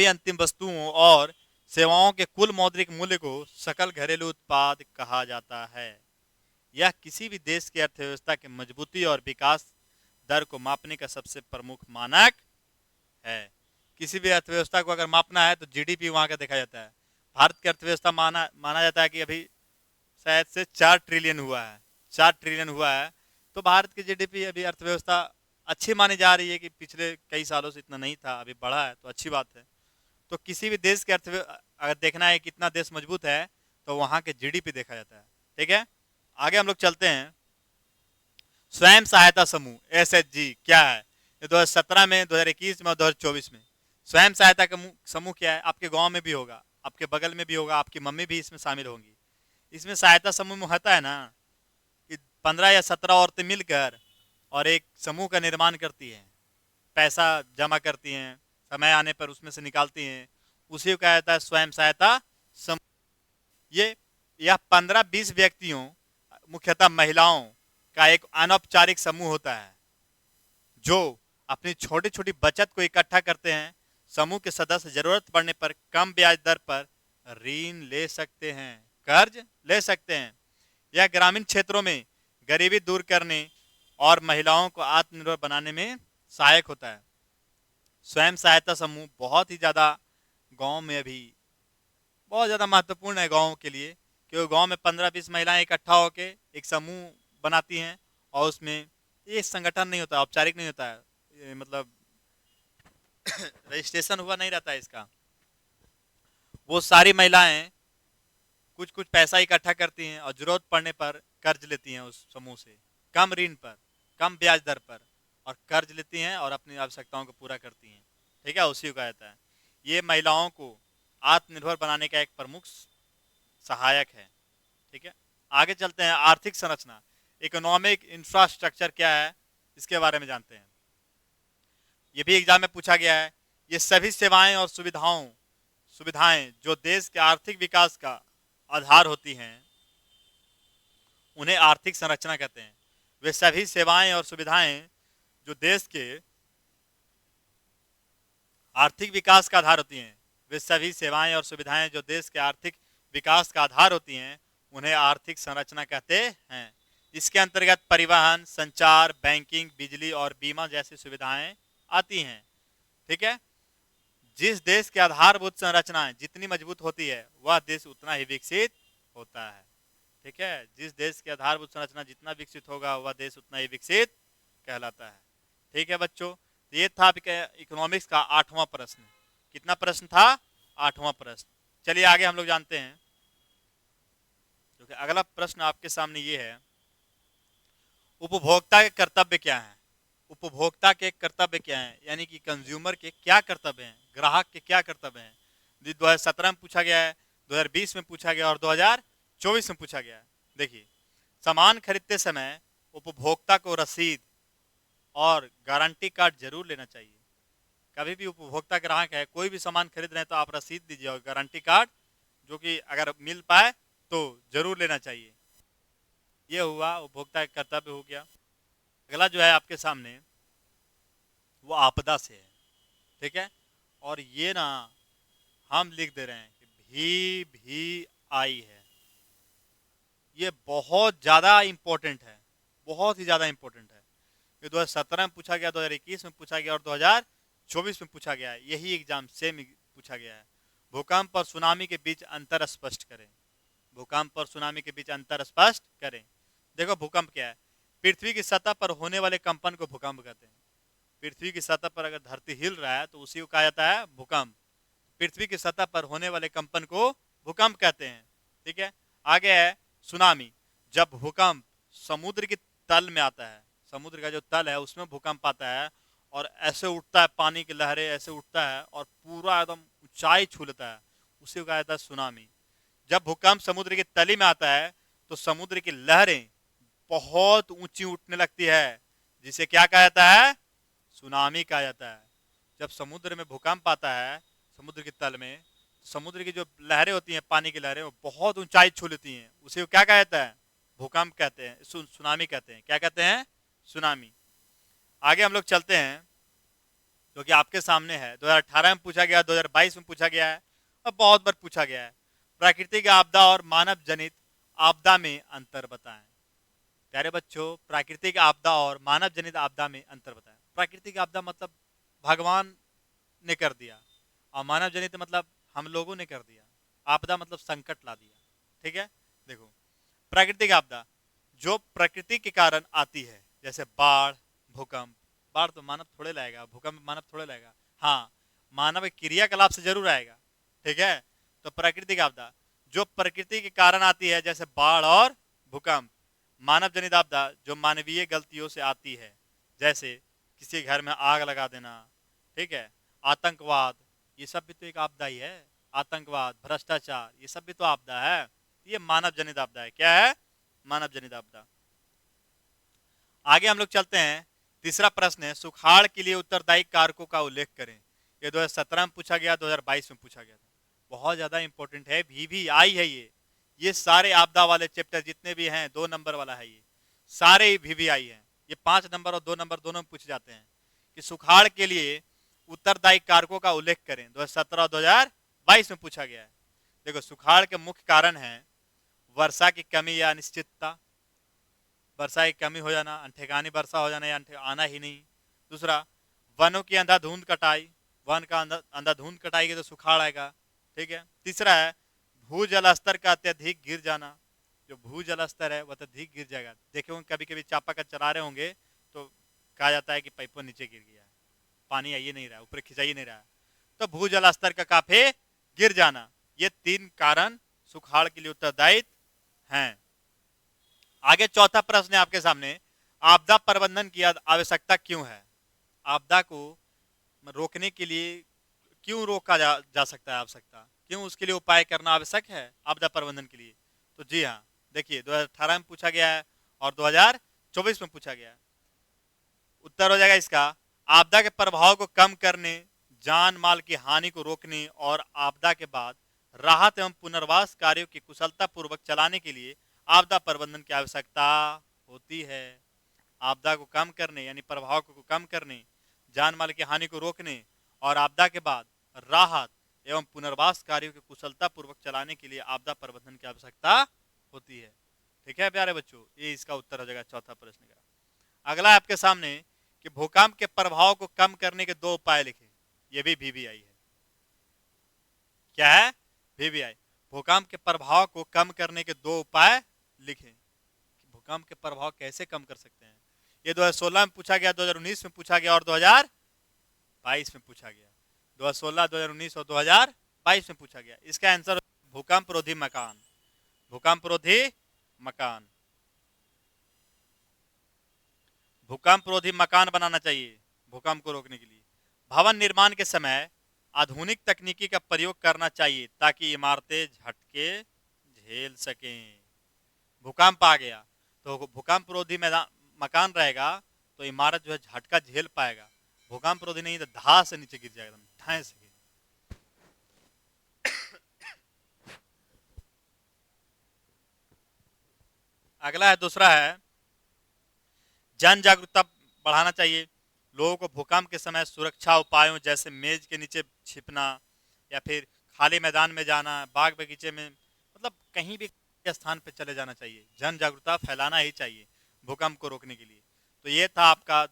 अंतिम वस्तुओं और सेवाओं के कुल मौद्रिक मूल्य को सकल घरेलू उत्पाद कहा जाता है। यह किसी भी देश की अर्थव्यवस्था की मजबूती और विकास दर को मापने का सबसे प्रमुख मानक है। किसी भी अर्थव्यवस्था को अगर मापना है तो जीडीपी वहां का देखा जाता है। भारत की अर्थव्यवस्था माना जाता है कि अभी शायद से 4 ट्रिलियन हुआ है, 4 ट्रिलियन हुआ है। तो भारत की जीडीपी अभी अर्थव्यवस्था अच्छी मानी जा रही है कि पिछले कई सालों से इतना नहीं था, अभी बढ़ा है, तो अच्छी बात है। तो किसी भी देश के अगर देखना है कितना देश मजबूत है तो वहां के जीडीपी देखा जाता है। ठीक है, आगे हम लोग चलते हैं। स्वयं सहायता समूह एसएचजी क्या है? ये 2017 में, 2021 में और 2024 में। स्वयं सहायता का समूह क्या है? आपके गांव में भी होगा, आपके बगल में भी होगा, आपकी मम्मी भी इसमें शामिल होंगी। इसमें सहायता समूह में होता है ना कि 15 या 17 औरतें मिलकर और एक समूह का निर्माण करती हैं, पैसा जमा करती हैं, समय आने पर उसमें से निकालती हैं, उसी को कहा जाता है स्वयं सहायता समूह। यह 15-20 व्यक्तियों, मुख्यतः महिलाओं का एक अनौपचारिक समूह होता है जो अपनी छोटी छोटी बचत को इकट्ठा करते हैं। समूह के सदस्य जरूरत पड़ने पर कम ब्याज दर पर ऋण ले सकते हैं, कर्ज ले सकते हैं। यह ग्रामीण क्षेत्रों में गरीबी दूर करने और महिलाओं को आत्मनिर्भर बनाने में सहायक होता है। स्वयं सहायता समूह बहुत ही ज़्यादा गांव में अभी बहुत ज़्यादा महत्वपूर्ण है गांव के लिए, क्योंकि गांव में 15-20 महिलाएं इकट्ठा होकर एक समूह बनाती हैं और उसमें ये संगठन नहीं होता, औपचारिक नहीं होता है, मतलब रजिस्ट्रेशन हुआ नहीं रहता है इसका। वो सारी महिलाएं कुछ कुछ पैसा इकट्ठा करती हैं और जरूरत पड़ने पर कर्ज लेती हैं उस समूह से, कम ऋण पर, कम ब्याज दर पर, और कर्ज लेती हैं और अपनी आवश्यकताओं को पूरा करती हैं। ठीक है, उसी को कहा जाता है। ये महिलाओं को आत्मनिर्भर बनाने का एक प्रमुख सहायक है। ठीक है, आगे चलते हैं। आर्थिक संरचना, इकोनॉमिक इंफ्रास्ट्रक्चर क्या है, इसके बारे में जानते हैं। ये भी एग्जाम में पूछा गया है। ये सभी सेवाएं और सुविधाएं जो देश के आर्थिक विकास का आधार होती हैं, उन्हें आर्थिक संरचना कहते हैं। वे सभी सेवाएं और सुविधाएं जो देश के आर्थिक विकास का आधार होती हैं, वे सभी सेवाएं और सुविधाएं जो देश के आर्थिक विकास का आधार होती हैं, उन्हें आर्थिक संरचना कहते हैं। इसके अंतर्गत परिवहन, संचार, बैंकिंग, बिजली और बीमा जैसी सुविधाएं आती हैं। ठीक है, जिस देश की आधारभूत संरचनाएं जितनी मजबूत होती है वह देश उतना ही विकसित होता है। ठीक है, जिस देश की आधारभूत संरचना जितना विकसित होगा वह देश उतना ही विकसित कहलाता है। ठीक है बच्चों, तो ये था इकोनॉमिक्स का 8वां प्रश्न। कितना प्रश्न था? 8वां प्रश्न। चलिए आगे हम लोग जानते हैं, क्योंकि अगला प्रश्न आपके सामने ये है, उपभोक्ता के कर्तव्य क्या है? उपभोक्ता के कर्तव्य क्या है, यानी कि कंज्यूमर के क्या कर्तव्य हैं, ग्राहक के क्या कर्तव्य हैं। 2017 में पूछा गया है, 2020 में पूछा गया और 2024 में पूछा गया है। देखिए, सामान खरीदते समय उपभोक्ता को रसीद और गारंटी कार्ड जरूर लेना चाहिए। कभी भी उपभोक्ता ग्राहक है, कोई भी सामान खरीद रहे हैं तो आप रसीद दीजिए और गारंटी कार्ड, जो कि अगर मिल पाए तो जरूर लेना चाहिए। ये हुआ उपभोक्ता का कर्तव्य हो गया। अगला जो है आपके सामने वो आपदा से है। ठीक है, और ये ना हम लिख दे रहे हैं कि भी आई है। ये बहुत ज़्यादा इम्पोर्टेंट है, बहुत ही ज़्यादा इम्पोर्टेंट है। ये 2017 में पूछा गया, 2021 में पूछा गया और 2024 में पूछा गया है। यही एग्जाम सेम पूछा गया है। भूकंप और सुनामी के बीच अंतर स्पष्ट करें। भूकंप और सुनामी के बीच अंतर स्पष्ट करें। देखो, भूकंप क्या है? पृथ्वी की सतह पर होने वाले कंपन को भूकंप कहते हैं। पृथ्वी की सतह पर अगर धरती हिल रहा है तो उसी को कहा जाता है भूकंप। पृथ्वी की सतह पर होने वाले कंपन को भूकंप कहते हैं। ठीक है, आगे है सुनामी। जब भूकंप समुद्र की तल में आता है, समुद्र का जो तल है उसमें भूकंप आता है और ऐसे उठता है, पानी की लहरें ऐसे उठता है और पूरा एकदम ऊंचाई छू लेता है, उसी को कहा जाता है सुनामी। जब भूकंप समुद्र की तली में आता है तो समुद्र की लहरें बहुत ऊंची उठने लगती है, जिसे क्या कहा जाता है, सुनामी कहा जाता है। जब समुद्र में भूकंप आता है समुद्र की तल में, समुद्र की जो लहरें होती हैं, पानी की लहरें, वो बहुत ऊंचाई छू लेती हैं, उसे क्या कहा जाता है, भूकंप कहते हैं, सुनामी कहते हैं। क्या कहते हैं, सुनामी। आगे हम लोग चलते हैं, जो कि आपके सामने है, 2018 में पूछा गया, 2022 में पूछा गया है और बहुत बार पूछा गया है। प्राकृतिक आपदा और मानव जनित आपदा में अंतर बताएं। प्यारे बच्चों, प्राकृतिक आपदा और मानव जनित आपदा में अंतर बताएं। प्राकृतिक आपदा मतलब भगवान ने कर दिया, और मानव जनित मतलब हम लोगों ने कर दिया। आपदा मतलब संकट ला दिया। ठीक है, देखो, प्राकृतिक आपदा जो प्रकृति के कारण आती है, जैसे बाढ़, भूकंप। बाढ़ तो मानव थोड़े लाएगा, भूकंप मानव थोड़े लाएगा, हाँ मानव क्रियाकलाप से जरूर आएगा। ठीक है, तो प्राकृतिक आपदा जो प्रकृति के कारण आती है, जैसे बाढ़ और भूकंप। मानव जनित आपदा जो मानवीय गलतियों से आती है, जैसे किसी घर में आग लगा देना, ठीक है, आतंकवाद, ये सब भी तो एक आपदा ही है। आतंकवाद, भ्रष्टाचार, ये सब भी तो आपदा है। ये मानव जनित आपदा है। क्या है, मानव जनित आपदा। आगे हम लोग चलते हैं, तीसरा प्रश्न है, सुखाड़ के लिए उत्तरदायी कारकों का उल्लेख करें। ये 2017 में पूछा गया, 2022 में पूछा गया था। बहुत ज्यादा इंपॉर्टेंट है, VVI है ये सारे आपदा वाले चैप्टर जितने भी हैं, 2 नंबर वाला है, ये सारे VVI हैं। ये 5 नंबर और 2 नंबर दोनों में पूछे जाते हैं कि सुखाड़ के लिए उत्तरदायी कारकों का उल्लेख करें। 2017 और 2022 में पूछा गया है। देखो, सुखाड़ के मुख्य कारण है वर्षा की कमी या अनिश्चितता, वर्षा की कमी हो जाना, ठेकानी वर्षा हो जाना या आना ही नहीं। दूसरा, वनों की अंधाधुंध कटाई, वन का अंधाधुंध कटाई की तो सुखाड़ आएगा। ठीक है। तीसरा है भूजल स्तर का अत्यधिक गिर जाना, जो भूजल स्तर है वह अत्यधिक गिर जाएगा। देखे होंगे कभी कभी चापाकल चला रहे होंगे तो कहा जाता है कि पाइपों नीचे गिर गया है, पानी आइए नहीं रहा, ऊपर खिंचाइए नहीं रहा, तो भूजल स्तर का काफी गिर जाना। ये 3 कारण सुखाड़ के लिए उत्तरदायी हैं। आगे चौथा प्रश्न है आपके सामने, आपदा प्रबंधन की आवश्यकता क्यों है। आपदा को रोकने के लिए क्यों रोका जा सकता है, आवश्यकता क्यों, उसके लिए उपाय करना आवश्यक है आपदा प्रबंधन के लिए। तो जी हाँ, देखिए 2018 में पूछा गया है और 2024 में पूछा गया है। उत्तर हो जाएगा इसका, आपदा के प्रभाव को कम करने, जान माल की हानि को रोकने और आपदा के बाद राहत एवं पुनर्वास कार्यों की कुशलता पूर्वक चलाने के लिए आपदा प्रबंधन की आवश्यकता होती है। आपदा को कम करने यानी प्रभाव को कम करने, जान माल की हानि को रोकने और आपदा के बाद राहत एवं पुनर्वास कार्यों की कुशलता पूर्वक चलाने के लिए आपदा प्रबंधन की आवश्यकता होती है। ठीक है प्यारे बच्चों, ये इसका उत्तर हो जाएगा चौथा प्रश्न का। अगला है आपके सामने कि भूकंप के प्रभाव को कम करने के 2 उपाय लिखें। यह भी VVI है। क्या है, VVI। भूकंप के प्रभाव को कम करने के 2 उपाय लिखें। भूकंप के प्रभाव कैसे कम कर सकते हैं। ये 2016 में पूछा गया, 2019 में पूछा गया और 2022 में पूछा गया। 2016, 2019 और 2022 में पूछा गया। इसका आंसर भूकंप रोधी मकान, भूकंप रोधी मकान, भूकंप रोधी मकान बनाना चाहिए भूकंप को रोकने के लिए। भवन निर्माण के समय आधुनिक तकनीकी का प्रयोग करना चाहिए ताकि इमारतें झटके झेल सकें। भूकंप आ गया तो भूकंप रोधी मकान रहेगा तो इमारत जो है झटका झेल पाएगा। भूकंप रोधी नहीं तो धा से नीचे गिर जाएगा, ढाए से। अगला है, दूसरा है जन जागरूकता बढ़ाना चाहिए। लोगों को भूकंप के समय सुरक्षा उपायों जैसे मेज के नीचे छिपना या फिर खाली मैदान में जाना, बाग बगीचे में, मतलब कहीं भी स्थान पर चले जाना चाहिए। जन जागरूकता फैलाना ही चाहिए भूकंप को रोकने के लिए। तो ये था आपका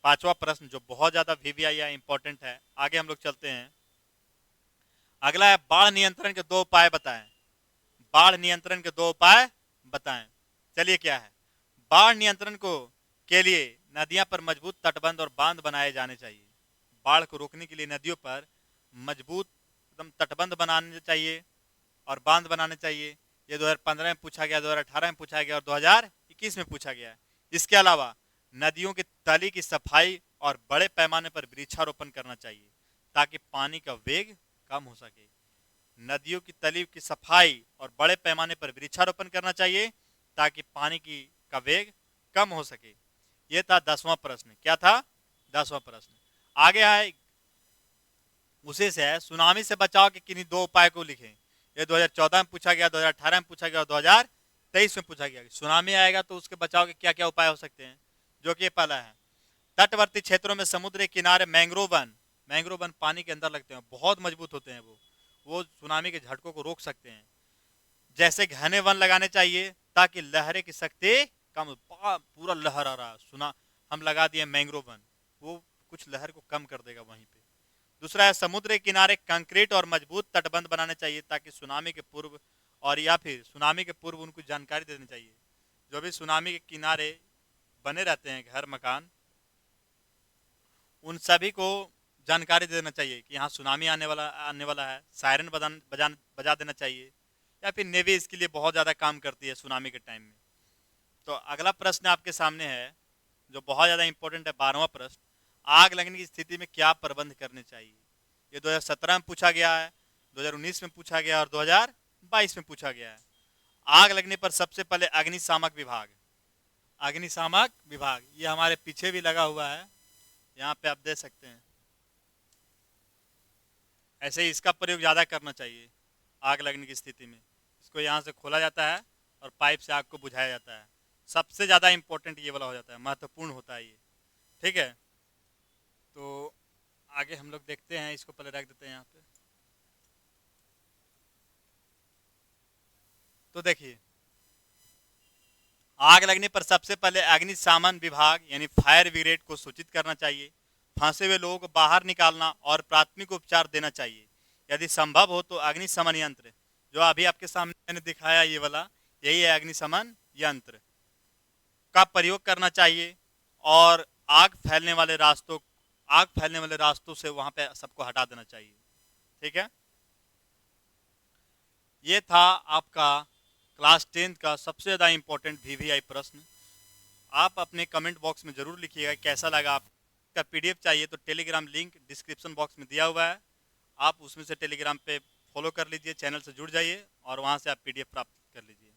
5वां प्रश्न जो बहुत ज्यादा VVI या इंपॉर्टेंट है। आगे हम लोग चलते हैं। अगला है बाढ़ नियंत्रण के 2 उपाय बताएं। बाढ़ नियंत्रण के 2 उपाय बताएं। चलिए क्या है, बाढ़ नियंत्रण को के लिए नदियां पर मजबूत तटबंध और बांध बनाए जाने चाहिए। बाढ़ को रोकने के लिए नदियों पर मजबूत एकदम तटबंध बनाने चाहिए और बांध बनाने चाहिए। ये 2015 में पूछा गया, 2018 में पूछा गया और 2021 में पूछा गया। इसके अलावा नदियों की तली की सफाई और बड़े पैमाने पर वृक्षारोपण करना चाहिए ताकि पानी का वेग कम हो सके। नदियों की तली की सफाई और बड़े पैमाने पर वृक्षारोपण करना चाहिए ताकि पानी का वेग कम हो सके। यह था 10वां प्रश्न। क्या था? 10वां प्रश्न। आगे है, उसी से है, सुनामी से बचाव के किन्हीं 2 उपाय को लिखें। ये 2014 में पूछा गया, 2018 में पूछा गया और 2023 में पूछा गया। सुनामी आएगा तो उसके बचाव के क्या क्या उपाय हो सकते हैं, जो कि पहला है, तटवर्ती क्षेत्रों में समुद्र किनारे मैंग्रोव वन पानी के अंदर लगते हैं, बहुत मजबूत होते हैं, वो सुनामी के झटकों को रोक सकते हैं। जैसे घने वन लगाने चाहिए ताकि लहरें की शक्ति कम, पूरा लहर आ रहा सुना, हम लगा दिए मैंग्रोव वन, वो कुछ लहर को कम कर देगा वहीं पे। दूसरा है, समुद्र के किनारे कंक्रीट और मजबूत तटबंध बनाने चाहिए ताकि सुनामी के पूर्व और या फिर सुनामी के पूर्व उनको जानकारी देनी चाहिए। जो भी सुनामी के किनारे बने रहते हैं घर मकान, उन सभी को जानकारी देना चाहिए कि यहाँ सुनामी आने वाला है। सायरन बजा देना चाहिए, या फिर नेवी इसके लिए बहुत ज़्यादा काम करती है सुनामी के टाइम में। तो अगला प्रश्न आपके सामने है जो बहुत ज़्यादा इंपॉर्टेंट है, 12वां प्रश्न, आग लगने की स्थिति में क्या प्रबंध करने चाहिए। ये 2017 में पूछा गया है, 2019 में पूछा गया और 2022 में पूछा गया है। आग लगने पर सबसे पहले अग्निशामक विभाग ये हमारे पीछे भी लगा हुआ है, यहाँ पे आप देख सकते हैं। ऐसे ही इसका प्रयोग ज़्यादा करना चाहिए आग लगने की स्थिति में। इसको यहाँ से खोला जाता है और पाइप से आग को बुझाया जाता है। सबसे ज़्यादा इंपॉर्टेंट ये वाला हो जाता है, महत्वपूर्ण होता है ये, ठीक है। तो आगे हम लोग देखते हैं, इसको पहले रख देते हैं यहाँ पे। तो देखिए, आग लगने पर सबसे पहले अग्निशमन विभाग यानी फायर ब्रिगेड को सूचित करना चाहिए। फंसे हुए लोगों को बाहर निकालना और प्राथमिक उपचार देना चाहिए। यदि संभव हो तो अग्निशमन यंत्र, जो अभी आपके सामने मैंने दिखाया ये वाला, यही है अग्निशमन यंत्र, का प्रयोग करना चाहिए। और आग फैलने वाले रास्तों से वहां पे सबको हटा देना चाहिए, ठीक है। ये था आपका क्लास 10 का सबसे ज़्यादा इंपॉर्टेंट VVI प्रश्न। आप अपने कमेंट बॉक्स में ज़रूर लिखिएगा कैसा लगा। आपका PDF चाहिए तो टेलीग्राम लिंक डिस्क्रिप्शन बॉक्स में दिया हुआ है, आप उसमें से टेलीग्राम पे फॉलो कर लीजिए, चैनल से जुड़ जाइए और वहाँ से आप PDF प्राप्त कर लीजिए।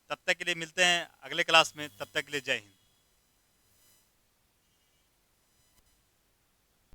तब तक के लिए मिलते हैं अगले क्लास में, तब तक के लिए जय हिंद।